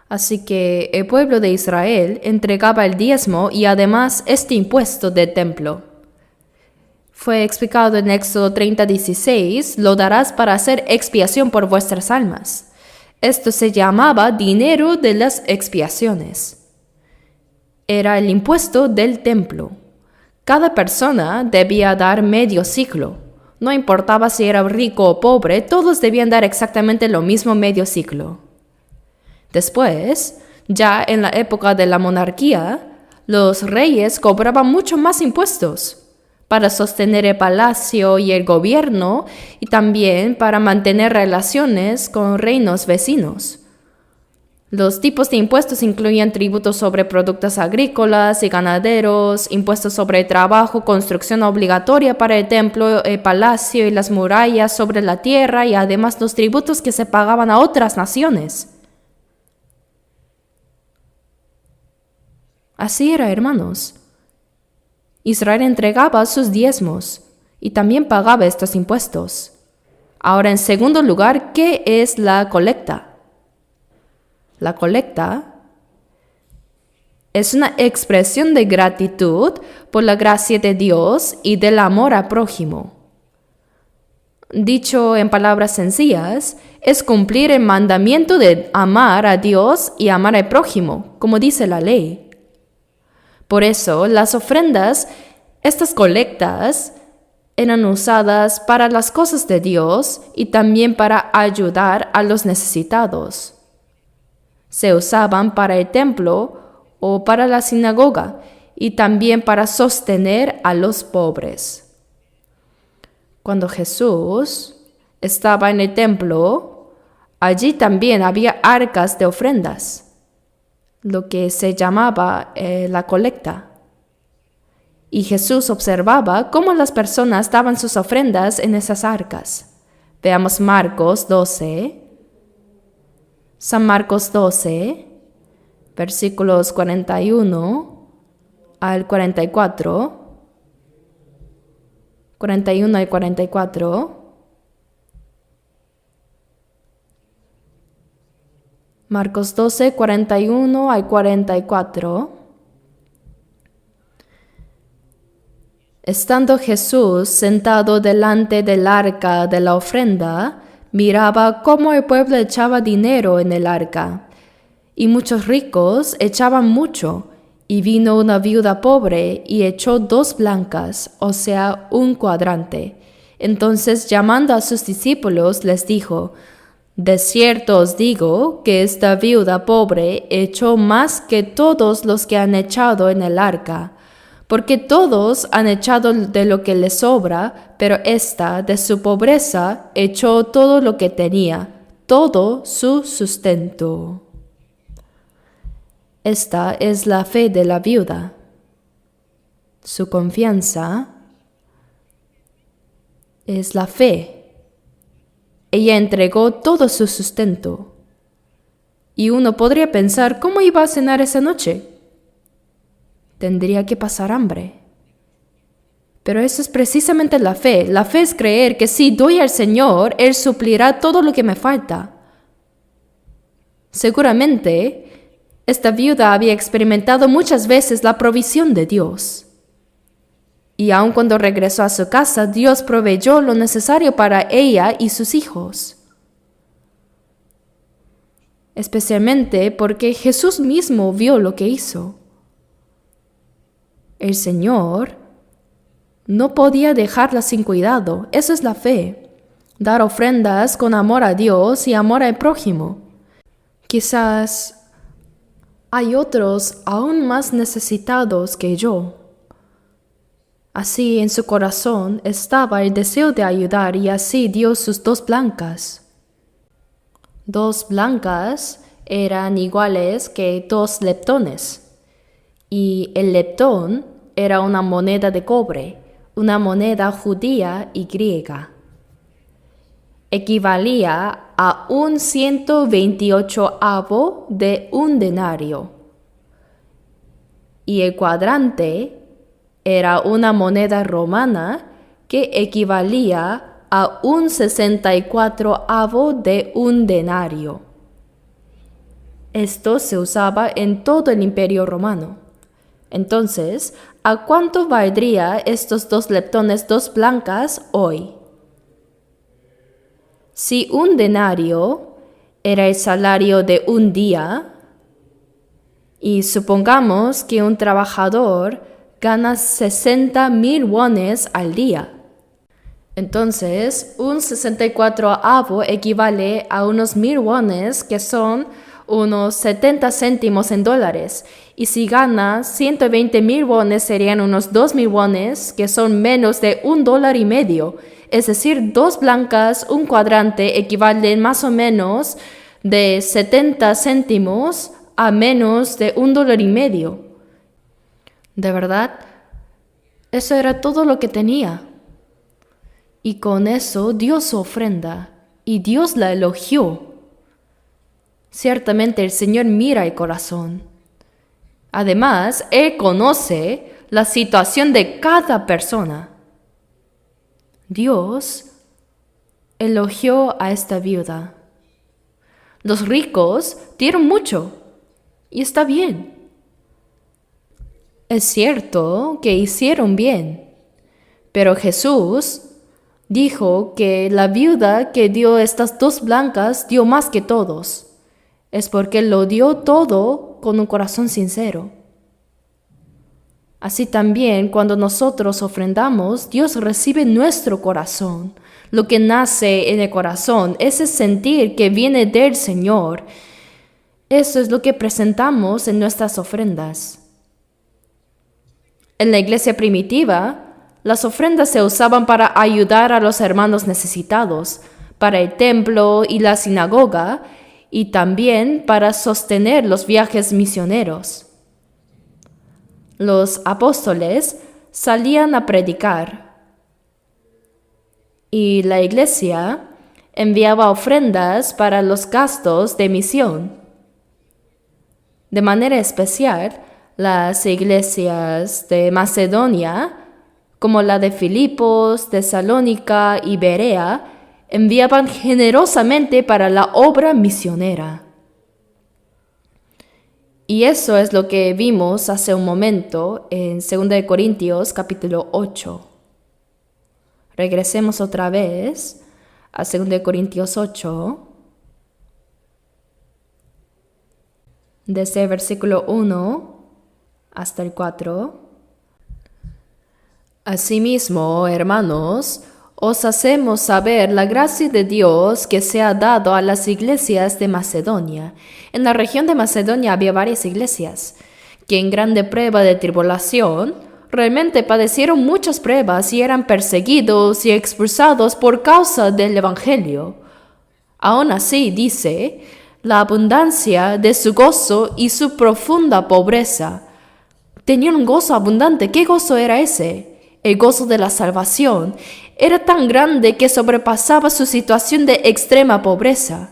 Así que el pueblo de Israel entregaba el diezmo y además este impuesto del templo. Fue explicado en Éxodo 30:16, lo darás para hacer expiación por vuestras almas. Esto se llamaba dinero de las expiaciones. Era el impuesto del templo. Cada persona debía dar medio ciclo. No importaba si era rico o pobre, todos debían dar exactamente lo mismo medio ciclo. Después, ya en la época de la monarquía, los reyes cobraban mucho más impuestos para sostener el palacio y el gobierno y también para mantener relaciones con reinos vecinos. Los tipos de impuestos incluían tributos sobre productos agrícolas y ganaderos, impuestos sobre el trabajo, construcción obligatoria para el templo, el palacio y las murallas sobre la tierra y además los tributos que se pagaban a otras naciones. Así era, hermanos. Israel entregaba sus diezmos y también pagaba estos impuestos. Ahora, en segundo lugar, ¿qué es la colecta? La colecta es una expresión de gratitud por la gracia de Dios y del amor al prójimo. Dicho en palabras sencillas, es cumplir el mandamiento de amar a Dios y amar al prójimo, como dice la ley. Por eso, las ofrendas, estas colectas, eran usadas para las cosas de Dios y también para ayudar a los necesitados. Se usaban para el templo o para la sinagoga y también para sostener a los pobres. Cuando Jesús estaba en el templo, allí también había arcas de ofrendas, lo que se llamaba la colecta. Y Jesús observaba cómo las personas daban sus ofrendas en esas arcas. Veamos Marcos 12, San Marcos 12, versículos 41 al 44, 41 al 44. Marcos 12, 41 al 44. Estando Jesús sentado delante del arca de la ofrenda, miraba cómo el pueblo echaba dinero en el arca. Y muchos ricos echaban mucho, y vino una viuda pobre y echó 2 blancas, o sea, 1 cuadrante. Entonces, llamando a sus discípulos, les dijo: De cierto os digo que esta viuda pobre echó más que todos los que han echado en el arca, porque todos han echado de lo que les sobra, pero ésta, de su pobreza, echó todo lo que tenía, todo su sustento. Esta es la fe de la viuda. Su confianza es la fe. Ella entregó todo su sustento. Y uno podría pensar, ¿cómo iba a cenar esa noche? Tendría que pasar hambre. Pero eso es precisamente la fe. La fe es creer que si doy al Señor, Él suplirá todo lo que me falta. Seguramente, esta viuda había experimentado muchas veces la provisión de Dios. Y aun cuando regresó a su casa, Dios proveyó lo necesario para ella y sus hijos. Especialmente porque Jesús mismo vio lo que hizo. El Señor no podía dejarla sin cuidado. Eso es la fe. Dar ofrendas con amor a Dios y amor al prójimo. Quizás hay otros aún más necesitados que yo. Así en su corazón estaba el deseo de ayudar y así dio sus 2 blancas. 2 blancas eran iguales que 2 leptones. Y el leptón era una moneda de cobre, una moneda judía y griega. Equivalía a un 128avo de un denario. Y el cuadrante era una moneda romana que equivalía a un 64avo de un denario. Esto se usaba en todo el Imperio Romano. Entonces, ¿a cuánto valdría estos 2 leptones, 2 blancas hoy? Si un denario era el salario de un día, y supongamos que un trabajador gana 60,000 wones al día, entonces un 64avo equivale a unos 1,000 wones, que son unos 70 céntimos en dólares. Y si gana 120,000 wones serían unos 2,000 wones, que son menos de $1.50. Es decir, 2 blancas, un cuadrante equivalen más o menos de 70 céntimos a menos de $1.50. De verdad, eso era todo lo que tenía. Y con eso dio su ofrenda y Dios la elogió. Ciertamente el Señor mira el corazón. Además, Él conoce la situación de cada persona. Dios elogió a esta viuda. Los ricos dieron mucho y está bien. Es cierto que hicieron bien, pero Jesús dijo que la viuda que dio estas 2 blancas dio más que todos. Es porque lo dio todo con un corazón sincero. Así también, cuando nosotros ofrendamos, Dios recibe nuestro corazón. Lo que nace en el corazón, ese sentir que viene del Señor, eso es lo que presentamos en nuestras ofrendas. En la iglesia primitiva, las ofrendas se usaban para ayudar a los hermanos necesitados, para el templo y la sinagoga, y también para sostener los viajes misioneros. Los apóstoles salían a predicar y la iglesia enviaba ofrendas para los gastos de misión. De manera especial, las iglesias de Macedonia, como la de Filipos, Tesalónica y Berea, enviaban generosamente para la obra misionera. Y eso es lo que vimos hace un momento en 2 Corintios capítulo 8. Regresemos otra vez a 2 Corintios 8, desde el versículo 1 hasta el 4. Asimismo, hermanos, os hacemos saber la gracia de Dios que se ha dado a las iglesias de Macedonia. En la región de Macedonia había varias iglesias que en grande prueba de tribulación realmente padecieron muchas pruebas y eran perseguidos y expulsados por causa del Evangelio. Aún así, dice, la abundancia de su gozo y su profunda pobreza. Tenían un gozo abundante. ¿Qué gozo era ese? El gozo de la salvación era tan grande que sobrepasaba su situación de extrema pobreza.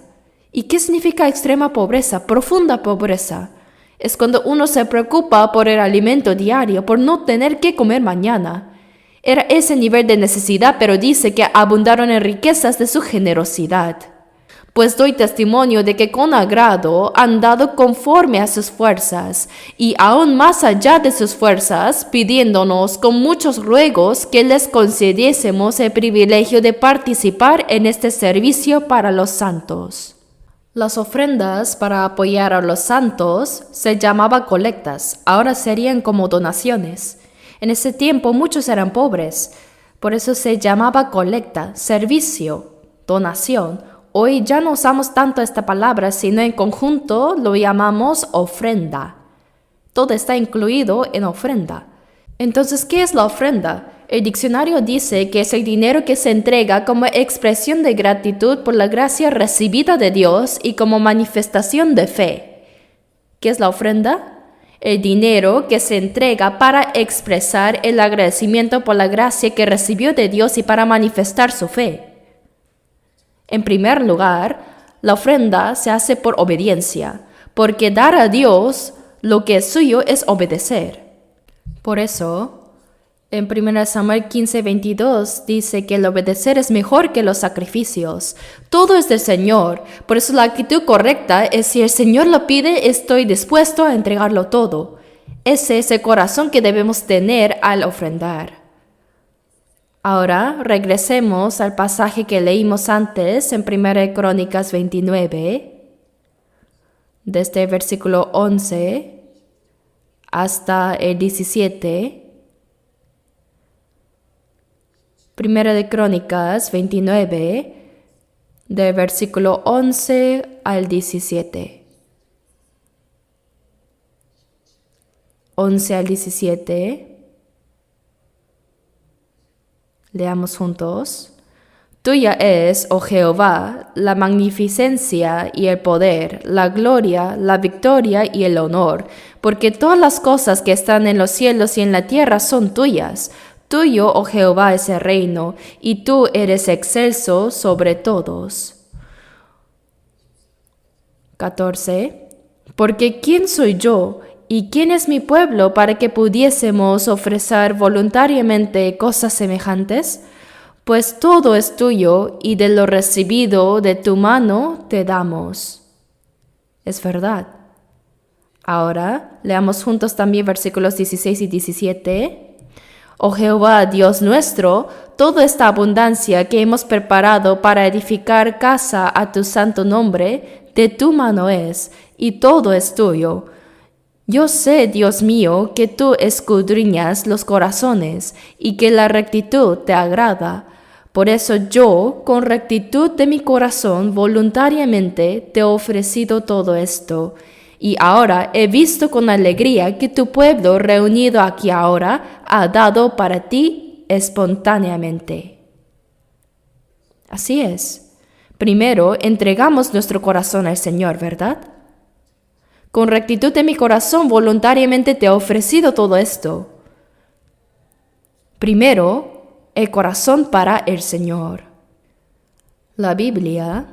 ¿Y qué significa extrema pobreza? Profunda pobreza. Es cuando uno se preocupa por el alimento diario, por no tener que comer mañana. Era ese nivel de necesidad, pero dice que abundaron en riquezas de su generosidad. Pues doy testimonio de que con agrado han dado conforme a sus fuerzas, y aún más allá de sus fuerzas, pidiéndonos con muchos ruegos que les concediésemos el privilegio de participar en este servicio para los santos. Las ofrendas para apoyar a los santos se llamaban colectas, ahora serían como donaciones. En ese tiempo muchos eran pobres, por eso se llamaba colecta, servicio, donación. Hoy ya no usamos tanto esta palabra, sino en conjunto lo llamamos ofrenda. Todo está incluido en ofrenda. Entonces, ¿qué es la ofrenda? El diccionario dice que es el dinero que se entrega como expresión de gratitud por la gracia recibida de Dios y como manifestación de fe. ¿Qué es la ofrenda? El dinero que se entrega para expresar el agradecimiento por la gracia que recibió de Dios y para manifestar su fe. En primer lugar, la ofrenda se hace por obediencia, porque dar a Dios lo que es suyo es obedecer. Por eso, en 1 Samuel 15:22 dice que el obedecer es mejor que los sacrificios. Todo es del Señor, por eso la actitud correcta es si el Señor lo pide, estoy dispuesto a entregarlo todo. Ese es el corazón que debemos tener al ofrendar. Ahora regresemos al pasaje que leímos antes en 1 Crónicas 29, desde el versículo 11 hasta el 17. 1 Crónicas 29, del versículo 11 al 17. 11 al 17. Leamos juntos. Tuya es, oh Jehová, la magnificencia y el poder, la gloria, la victoria y el honor, porque todas las cosas que están en los cielos y en la tierra son tuyas. Tuyo, oh Jehová, es el reino, y tú eres excelso sobre todos. 14. Porque ¿quién soy yo ¿y quién es mi pueblo para que pudiésemos ofrecer voluntariamente cosas semejantes? Pues todo es tuyo y de lo recibido de tu mano te damos. Es verdad. Ahora, leamos juntos también versículos 16 y 17. Oh Jehová, Dios nuestro, toda esta abundancia que hemos preparado para edificar casa a tu santo nombre, de tu mano es, y todo es tuyo. Yo sé, Dios mío, que tú escudriñas los corazones, y que la rectitud te agrada. Por eso yo, con rectitud de mi corazón, voluntariamente te he ofrecido todo esto. Y ahora he visto con alegría que tu pueblo reunido aquí ahora ha dado para ti espontáneamente. Así es. Primero entregamos nuestro corazón al Señor, ¿verdad? Con rectitud de mi corazón voluntariamente te he ofrecido todo esto. Primero, el corazón para el Señor. La Biblia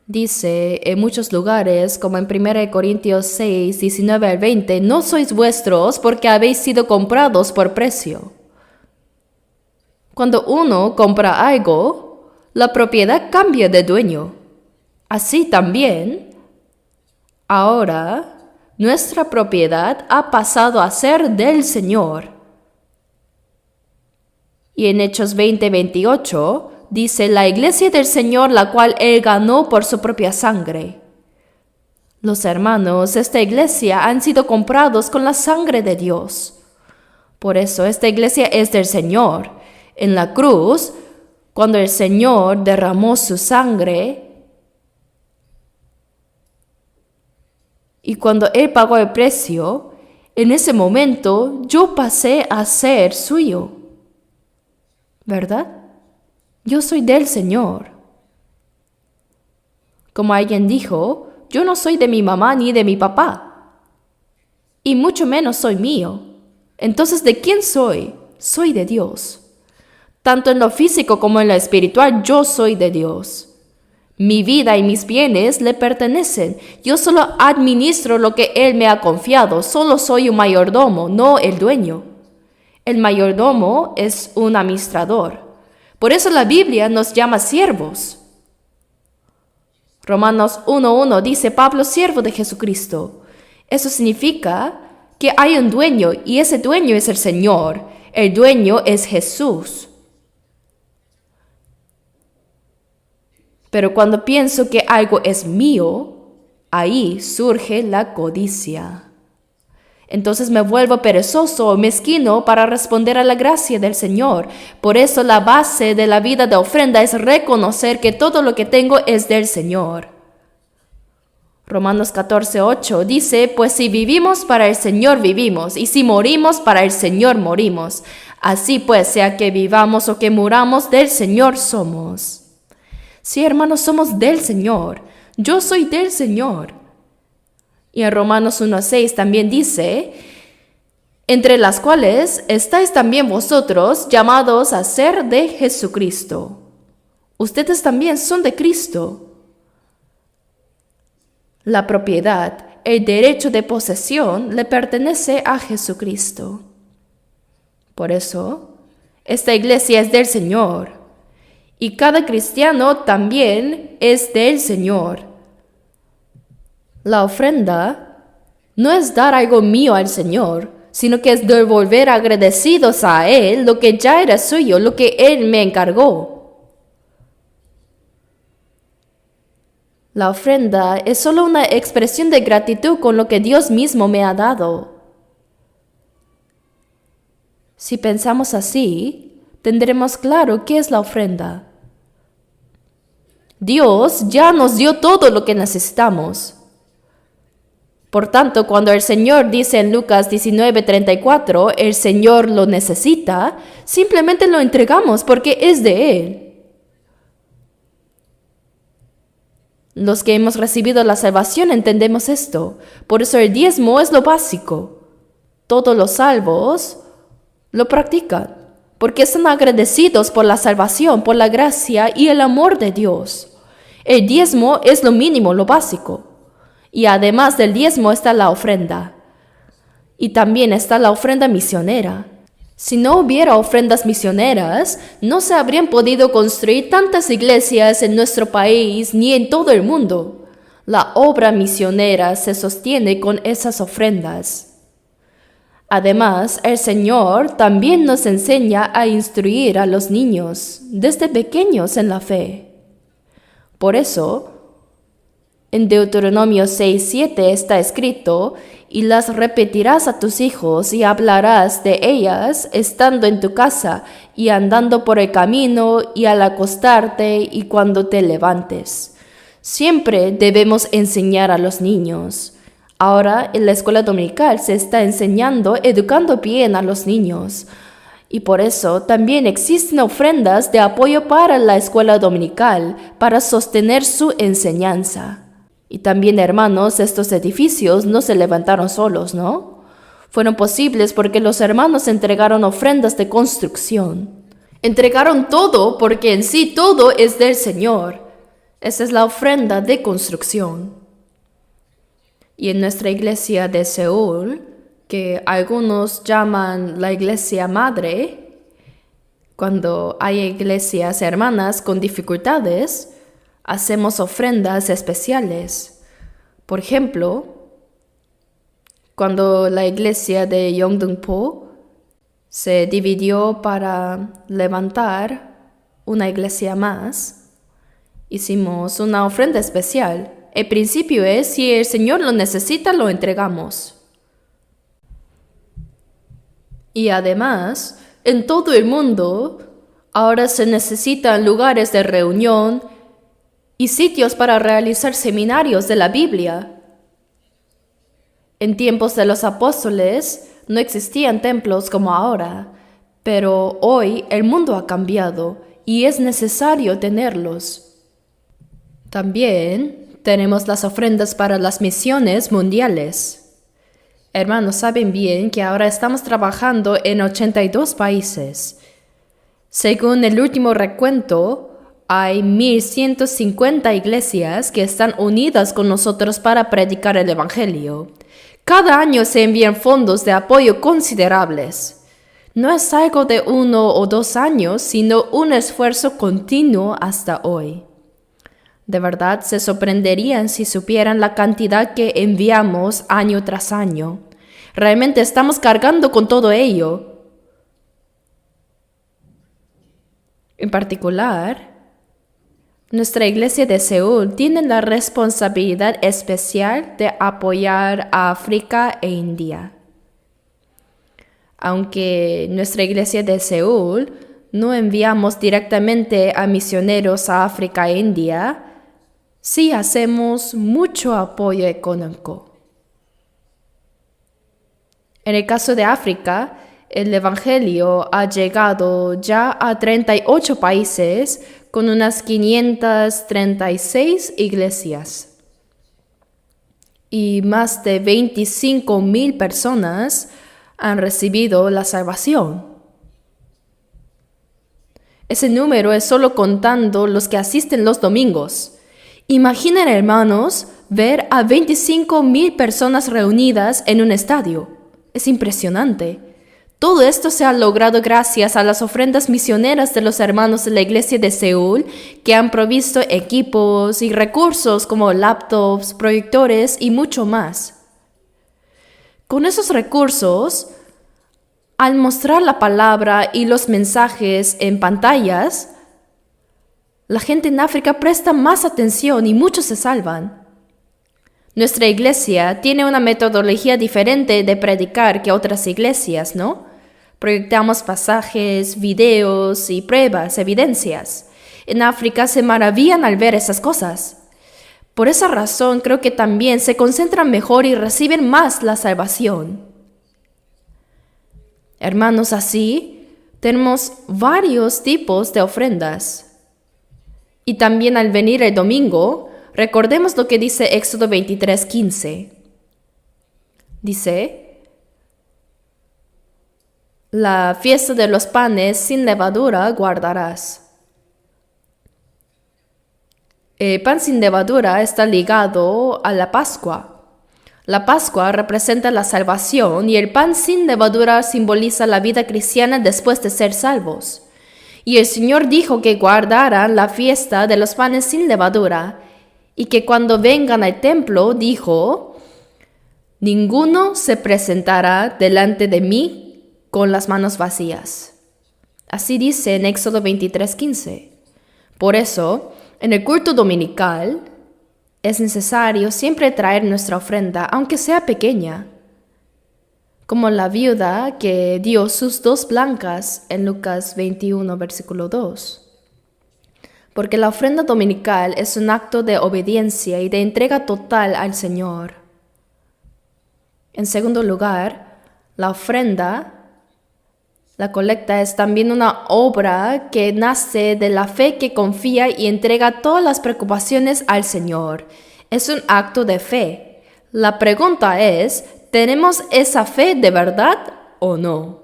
dice en muchos lugares, como en 1 Corintios 6, 19 al 20, no sois vuestros porque habéis sido comprados por precio. Cuando uno compra algo, la propiedad cambia de dueño. Así también, ahora, nuestra propiedad ha pasado a ser del Señor. Y en Hechos 20:28 dice, la iglesia del Señor, la cual Él ganó por su propia sangre. Los hermanos, esta iglesia han sido comprados con la sangre de Dios. Por eso esta iglesia es del Señor. En la cruz, cuando el Señor derramó su sangre y cuando Él pagó el precio, en ese momento yo pasé a ser suyo. ¿Verdad? Yo soy del Señor. Como alguien dijo, yo no soy de mi mamá ni de mi papá, y mucho menos soy mío. Entonces, ¿de quién soy? Soy de Dios. Tanto en lo físico como en lo espiritual, yo soy de Dios. Mi vida y mis bienes le pertenecen. Yo solo administro lo que Él me ha confiado. Solo soy un mayordomo, no el dueño. El mayordomo es un administrador. Por eso la Biblia nos llama siervos. Romanos 1:1 dice Pablo, siervo de Jesucristo. Eso significa que hay un dueño y ese dueño es el Señor. El dueño es Jesús. Pero cuando pienso que algo es mío, ahí surge la codicia. Entonces me vuelvo perezoso o mezquino para responder a la gracia del Señor. Por eso la base de la vida de ofrenda es reconocer que todo lo que tengo es del Señor. Romanos 14:8 dice, pues si vivimos para el Señor vivimos, y si morimos para el Señor morimos. Así pues, sea que vivamos o que muramos, del Señor somos. Sí, hermanos, somos del Señor. Yo soy del Señor. Y en Romanos 1:6 también dice, entre las cuales estáis también vosotros llamados a ser de Jesucristo. Ustedes también son de Cristo. La propiedad, el derecho de posesión le pertenece a Jesucristo. Por eso, esta iglesia es del Señor. Y cada cristiano también es del Señor. La ofrenda no es dar algo mío al Señor, sino que es devolver agradecidos a Él lo que ya era suyo, lo que Él me encargó. La ofrenda es solo una expresión de gratitud con lo que Dios mismo me ha dado. Si pensamos así, tendremos claro qué es la ofrenda. Dios ya nos dio todo lo que necesitamos. Por tanto, cuando el Señor dice en Lucas 19:34, el Señor lo necesita, simplemente lo entregamos porque es de Él. Los que hemos recibido la salvación entendemos esto. Por eso el diezmo es lo básico. Todos los salvos lo practican, porque están agradecidos por la salvación, por la gracia y el amor de Dios. El diezmo es lo mínimo, lo básico. Y además del diezmo está la ofrenda. Y también está la ofrenda misionera. Si no hubiera ofrendas misioneras, no se habrían podido construir tantas iglesias en nuestro país ni en todo el mundo. La obra misionera se sostiene con esas ofrendas. Además, el Señor también nos enseña a instruir a los niños desde pequeños en la fe. Por eso, en Deuteronomio 6:7 está escrito: y las repetirás a tus hijos y hablarás de ellas estando en tu casa y andando por el camino y al acostarte y cuando te levantes. Siempre debemos enseñar a los niños. Ahora en la escuela dominical se está educando bien a los niños. Y por eso también existen ofrendas de apoyo para la escuela dominical, para sostener su enseñanza. Y también, hermanos, estos edificios no se levantaron solos, ¿no? Fueron posibles porque los hermanos entregaron ofrendas de construcción. Entregaron todo porque en sí todo es del Señor. Esa es la ofrenda de construcción. Y en nuestra iglesia de Seúl, que algunos llaman la iglesia madre, cuando hay iglesias hermanas con dificultades, hacemos ofrendas especiales. Por ejemplo, cuando la iglesia de Yeongdeungpo se dividió para levantar una iglesia más, hicimos una ofrenda especial. El principio es: si el Señor lo necesita, lo entregamos. Y además, en todo el mundo, ahora se necesitan lugares de reunión y sitios para realizar seminarios de la Biblia. En tiempos de los apóstoles no existían templos como ahora, pero hoy el mundo ha cambiado y es necesario tenerlos. También tenemos las ofrendas para las misiones mundiales. Hermanos, saben bien que ahora estamos trabajando en 82 países. Según el último recuento, hay 1,150 iglesias que están unidas con nosotros para predicar el Evangelio. Cada año se envían fondos de apoyo considerables. No es algo de 1 o 2 años, sino un esfuerzo continuo hasta hoy. De verdad, se sorprenderían si supieran la cantidad que enviamos año tras año. Realmente estamos cargando con todo ello. En particular, nuestra iglesia de Seúl tiene la responsabilidad especial de apoyar a África e India. Aunque nuestra iglesia de Seúl no enviamos directamente a misioneros a África e India, sí hacemos mucho apoyo económico. En el caso de África, el Evangelio ha llegado ya a 38 países con unas 536 iglesias. Y más de 25,000 personas han recibido la salvación. Ese número es solo contando los que asisten los domingos. Imaginen, hermanos, ver a 25,000 personas reunidas en un estadio. Es impresionante. Todo esto se ha logrado gracias a las ofrendas misioneras de los hermanos de la iglesia de Seúl, que han provisto equipos y recursos como laptops, proyectores y mucho más. Con esos recursos, al mostrar la palabra y los mensajes en pantallas, la gente en África presta más atención y muchos se salvan. Nuestra iglesia tiene una metodología diferente de predicar que otras iglesias, ¿no? Proyectamos pasajes, videos y pruebas, evidencias. En África se maravillan al ver esas cosas. Por esa razón creo que también se concentran mejor y reciben más la salvación. Hermanos, así tenemos varios tipos de ofrendas. Y también al venir el domingo, recordemos lo que dice Éxodo 23:15. Dice: la fiesta de los panes sin levadura guardarás. El pan sin levadura está ligado a la Pascua. La Pascua representa la salvación y el pan sin levadura simboliza la vida cristiana después de ser salvos. Y el Señor dijo que guardaran la fiesta de los panes sin levadura y que cuando vengan al templo, dijo, ninguno se presentará delante de mí con las manos vacías. Así dice en Éxodo 23:15. Por eso, en el culto dominical, es necesario siempre traer nuestra ofrenda, aunque sea pequeña, como la viuda que dio sus 2 blancas en Lucas 21, versículo 2. Porque la ofrenda dominical es un acto de obediencia y de entrega total al Señor. En segundo lugar, la ofrenda, la colecta, es también una obra que nace de la fe que confía y entrega todas las preocupaciones al Señor. Es un acto de fe. La pregunta es, ¿tenemos esa fe de verdad o no?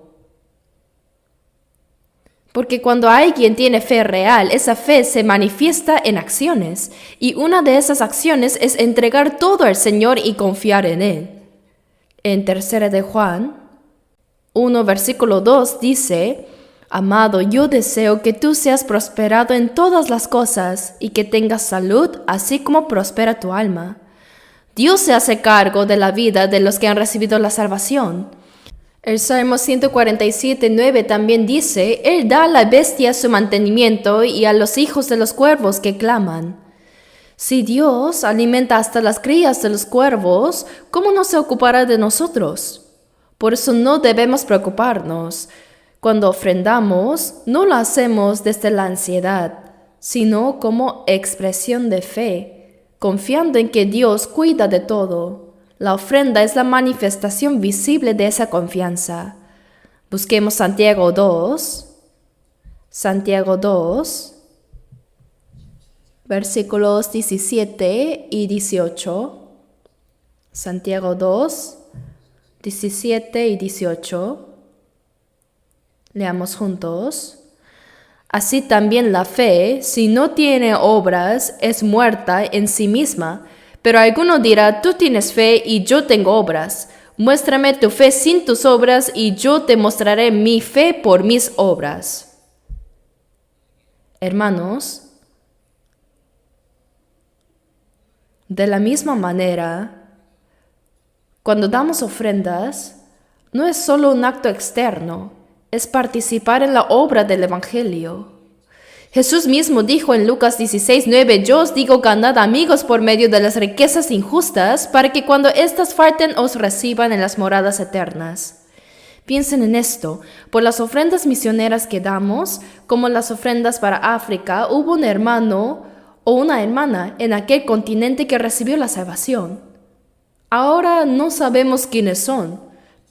Porque cuando alguien tiene fe real, esa fe se manifiesta en acciones, y una de esas acciones es entregar todo al Señor y confiar en Él. En 3 de Juan 1, versículo 2 dice, amado, yo deseo que tú seas prosperado en todas las cosas y que tengas salud, así como prospera tu alma. Dios se hace cargo de la vida de los que han recibido la salvación. El Salmo 147:9 también dice, Él da a la bestia su mantenimiento y a los hijos de los cuervos que claman. Si Dios alimenta hasta las crías de los cuervos, ¿cómo no se ocupará de nosotros? Por eso no debemos preocuparnos. Cuando ofrendamos, no lo hacemos desde la ansiedad, sino como expresión de fe, confiando en que Dios cuida de todo. La ofrenda es la manifestación visible de esa confianza. Busquemos Santiago 2, versículos 17 y 18. Santiago 2, 17 y 18. Leamos juntos. Así también la fe, si no tiene obras, es muerta en sí misma. Pero alguno dirá, tú tienes fe y yo tengo obras. Muéstrame tu fe sin tus obras y yo te mostraré mi fe por mis obras. Hermanos, de la misma manera, cuando damos ofrendas, no es solo un acto externo, es participar en la obra del Evangelio. Jesús mismo dijo en Lucas 16:9, yo os digo, ganad amigos por medio de las riquezas injustas, para que cuando éstas falten os reciban en las moradas eternas. Piensen en esto, por las ofrendas misioneras que damos, como las ofrendas para África, hubo un hermano o una hermana en aquel continente que recibió la salvación. Ahora no sabemos quiénes son,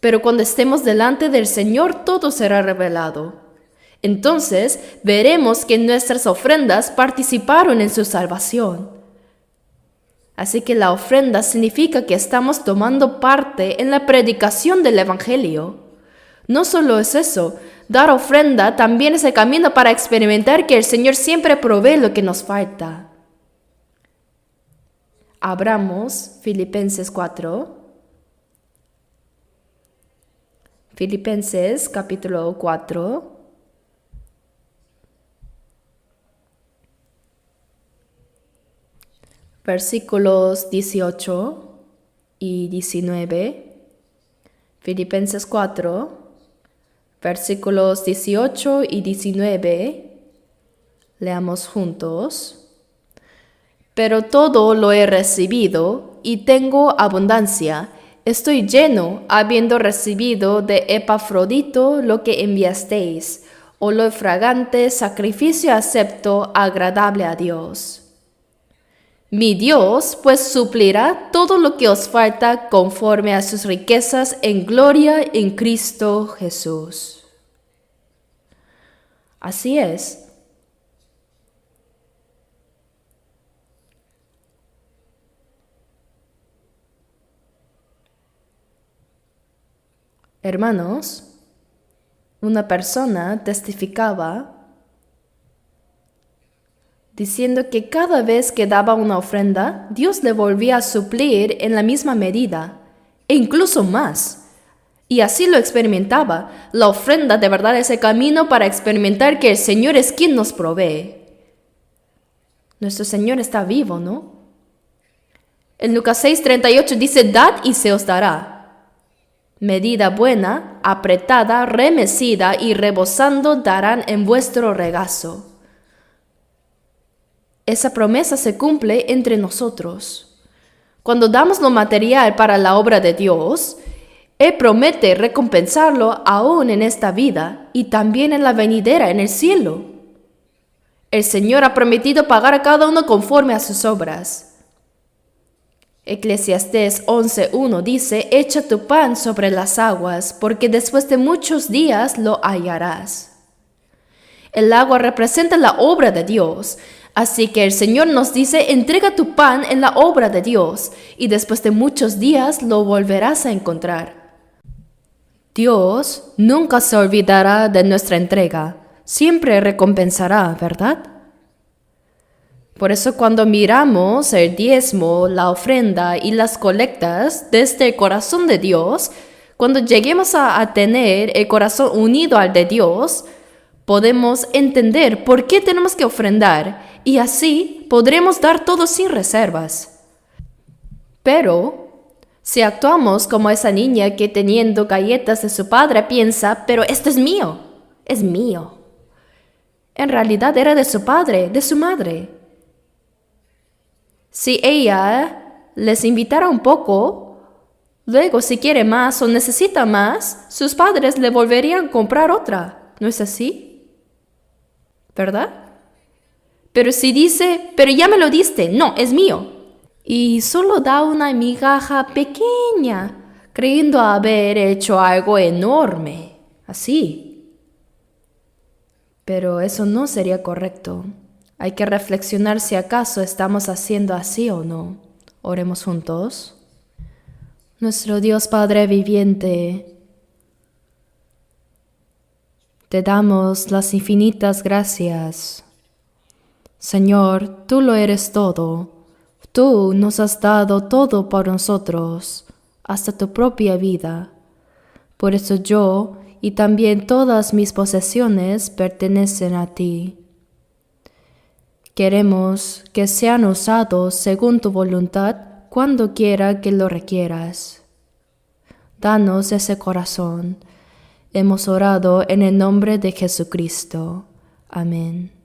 pero cuando estemos delante del Señor todo será revelado. Entonces veremos que nuestras ofrendas participaron en su salvación. Así que la ofrenda significa que estamos tomando parte en la predicación del Evangelio. No solo es eso, dar ofrenda también es el camino para experimentar que el Señor siempre provee lo que nos falta. Abramos Filipenses 4. Filipenses capítulo 4. Versículos 18 y 19. Filipenses 4, versículos 18 y 19. Leamos juntos. Pero todo lo he recibido y tengo abundancia. Estoy lleno, habiendo recibido de Epafrodito lo que enviasteis, olor fragante, sacrificio acepto, agradable a Dios. Mi Dios, pues suplirá todo lo que os falta conforme a sus riquezas en gloria en Cristo Jesús. Así es. Hermanos, una persona testificaba diciendo que cada vez que daba una ofrenda, Dios le volvía a suplir en la misma medida, e incluso más. Y así lo experimentaba. La ofrenda de verdad es el camino para experimentar que el Señor es quien nos provee. Nuestro Señor está vivo, ¿no? En Lucas 6:38 dice, dad y se os dará. Medida buena, apretada, remecida y rebosando darán en vuestro regazo. Esa promesa se cumple entre nosotros. Cuando damos lo material para la obra de Dios, Él promete recompensarlo aún en esta vida y también en la venidera, en el cielo. El Señor ha prometido pagar a cada uno conforme a sus obras. Eclesiastés 11:1 dice, echa tu pan sobre las aguas, porque después de muchos días lo hallarás. El agua representa la obra de Dios, así que el Señor nos dice, entrega tu pan en la obra de Dios, y después de muchos días lo volverás a encontrar. Dios nunca se olvidará de nuestra entrega, siempre recompensará, ¿verdad? Por eso cuando miramos el diezmo, la ofrenda y las colectas desde el corazón de Dios, cuando lleguemos a tener el corazón unido al de Dios, podemos entender por qué tenemos que ofrendar y así podremos dar todo sin reservas. Pero si actuamos como esa niña que teniendo galletas de su padre piensa, pero esto es mío. En realidad era de su padre, de su madre. Si ella les invitara un poco, luego si quiere más o necesita más, sus padres le volverían a comprar otra. ¿No es así? ¿Verdad? Pero si dice, pero ya me lo diste, no, es mío. Y solo da una migaja pequeña, creyendo haber hecho algo enorme. Así. Pero eso no sería correcto. Hay que reflexionar si acaso estamos haciendo así o no. Oremos juntos. Nuestro Dios Padre viviente, te damos las infinitas gracias. Señor, tú lo eres todo. Tú nos has dado todo por nosotros, hasta tu propia vida. Por eso yo y también todas mis posesiones pertenecen a ti. Queremos que sean usados según tu voluntad cuando quiera que lo requieras. Danos ese corazón. Hemos orado en el nombre de Jesucristo. Amén.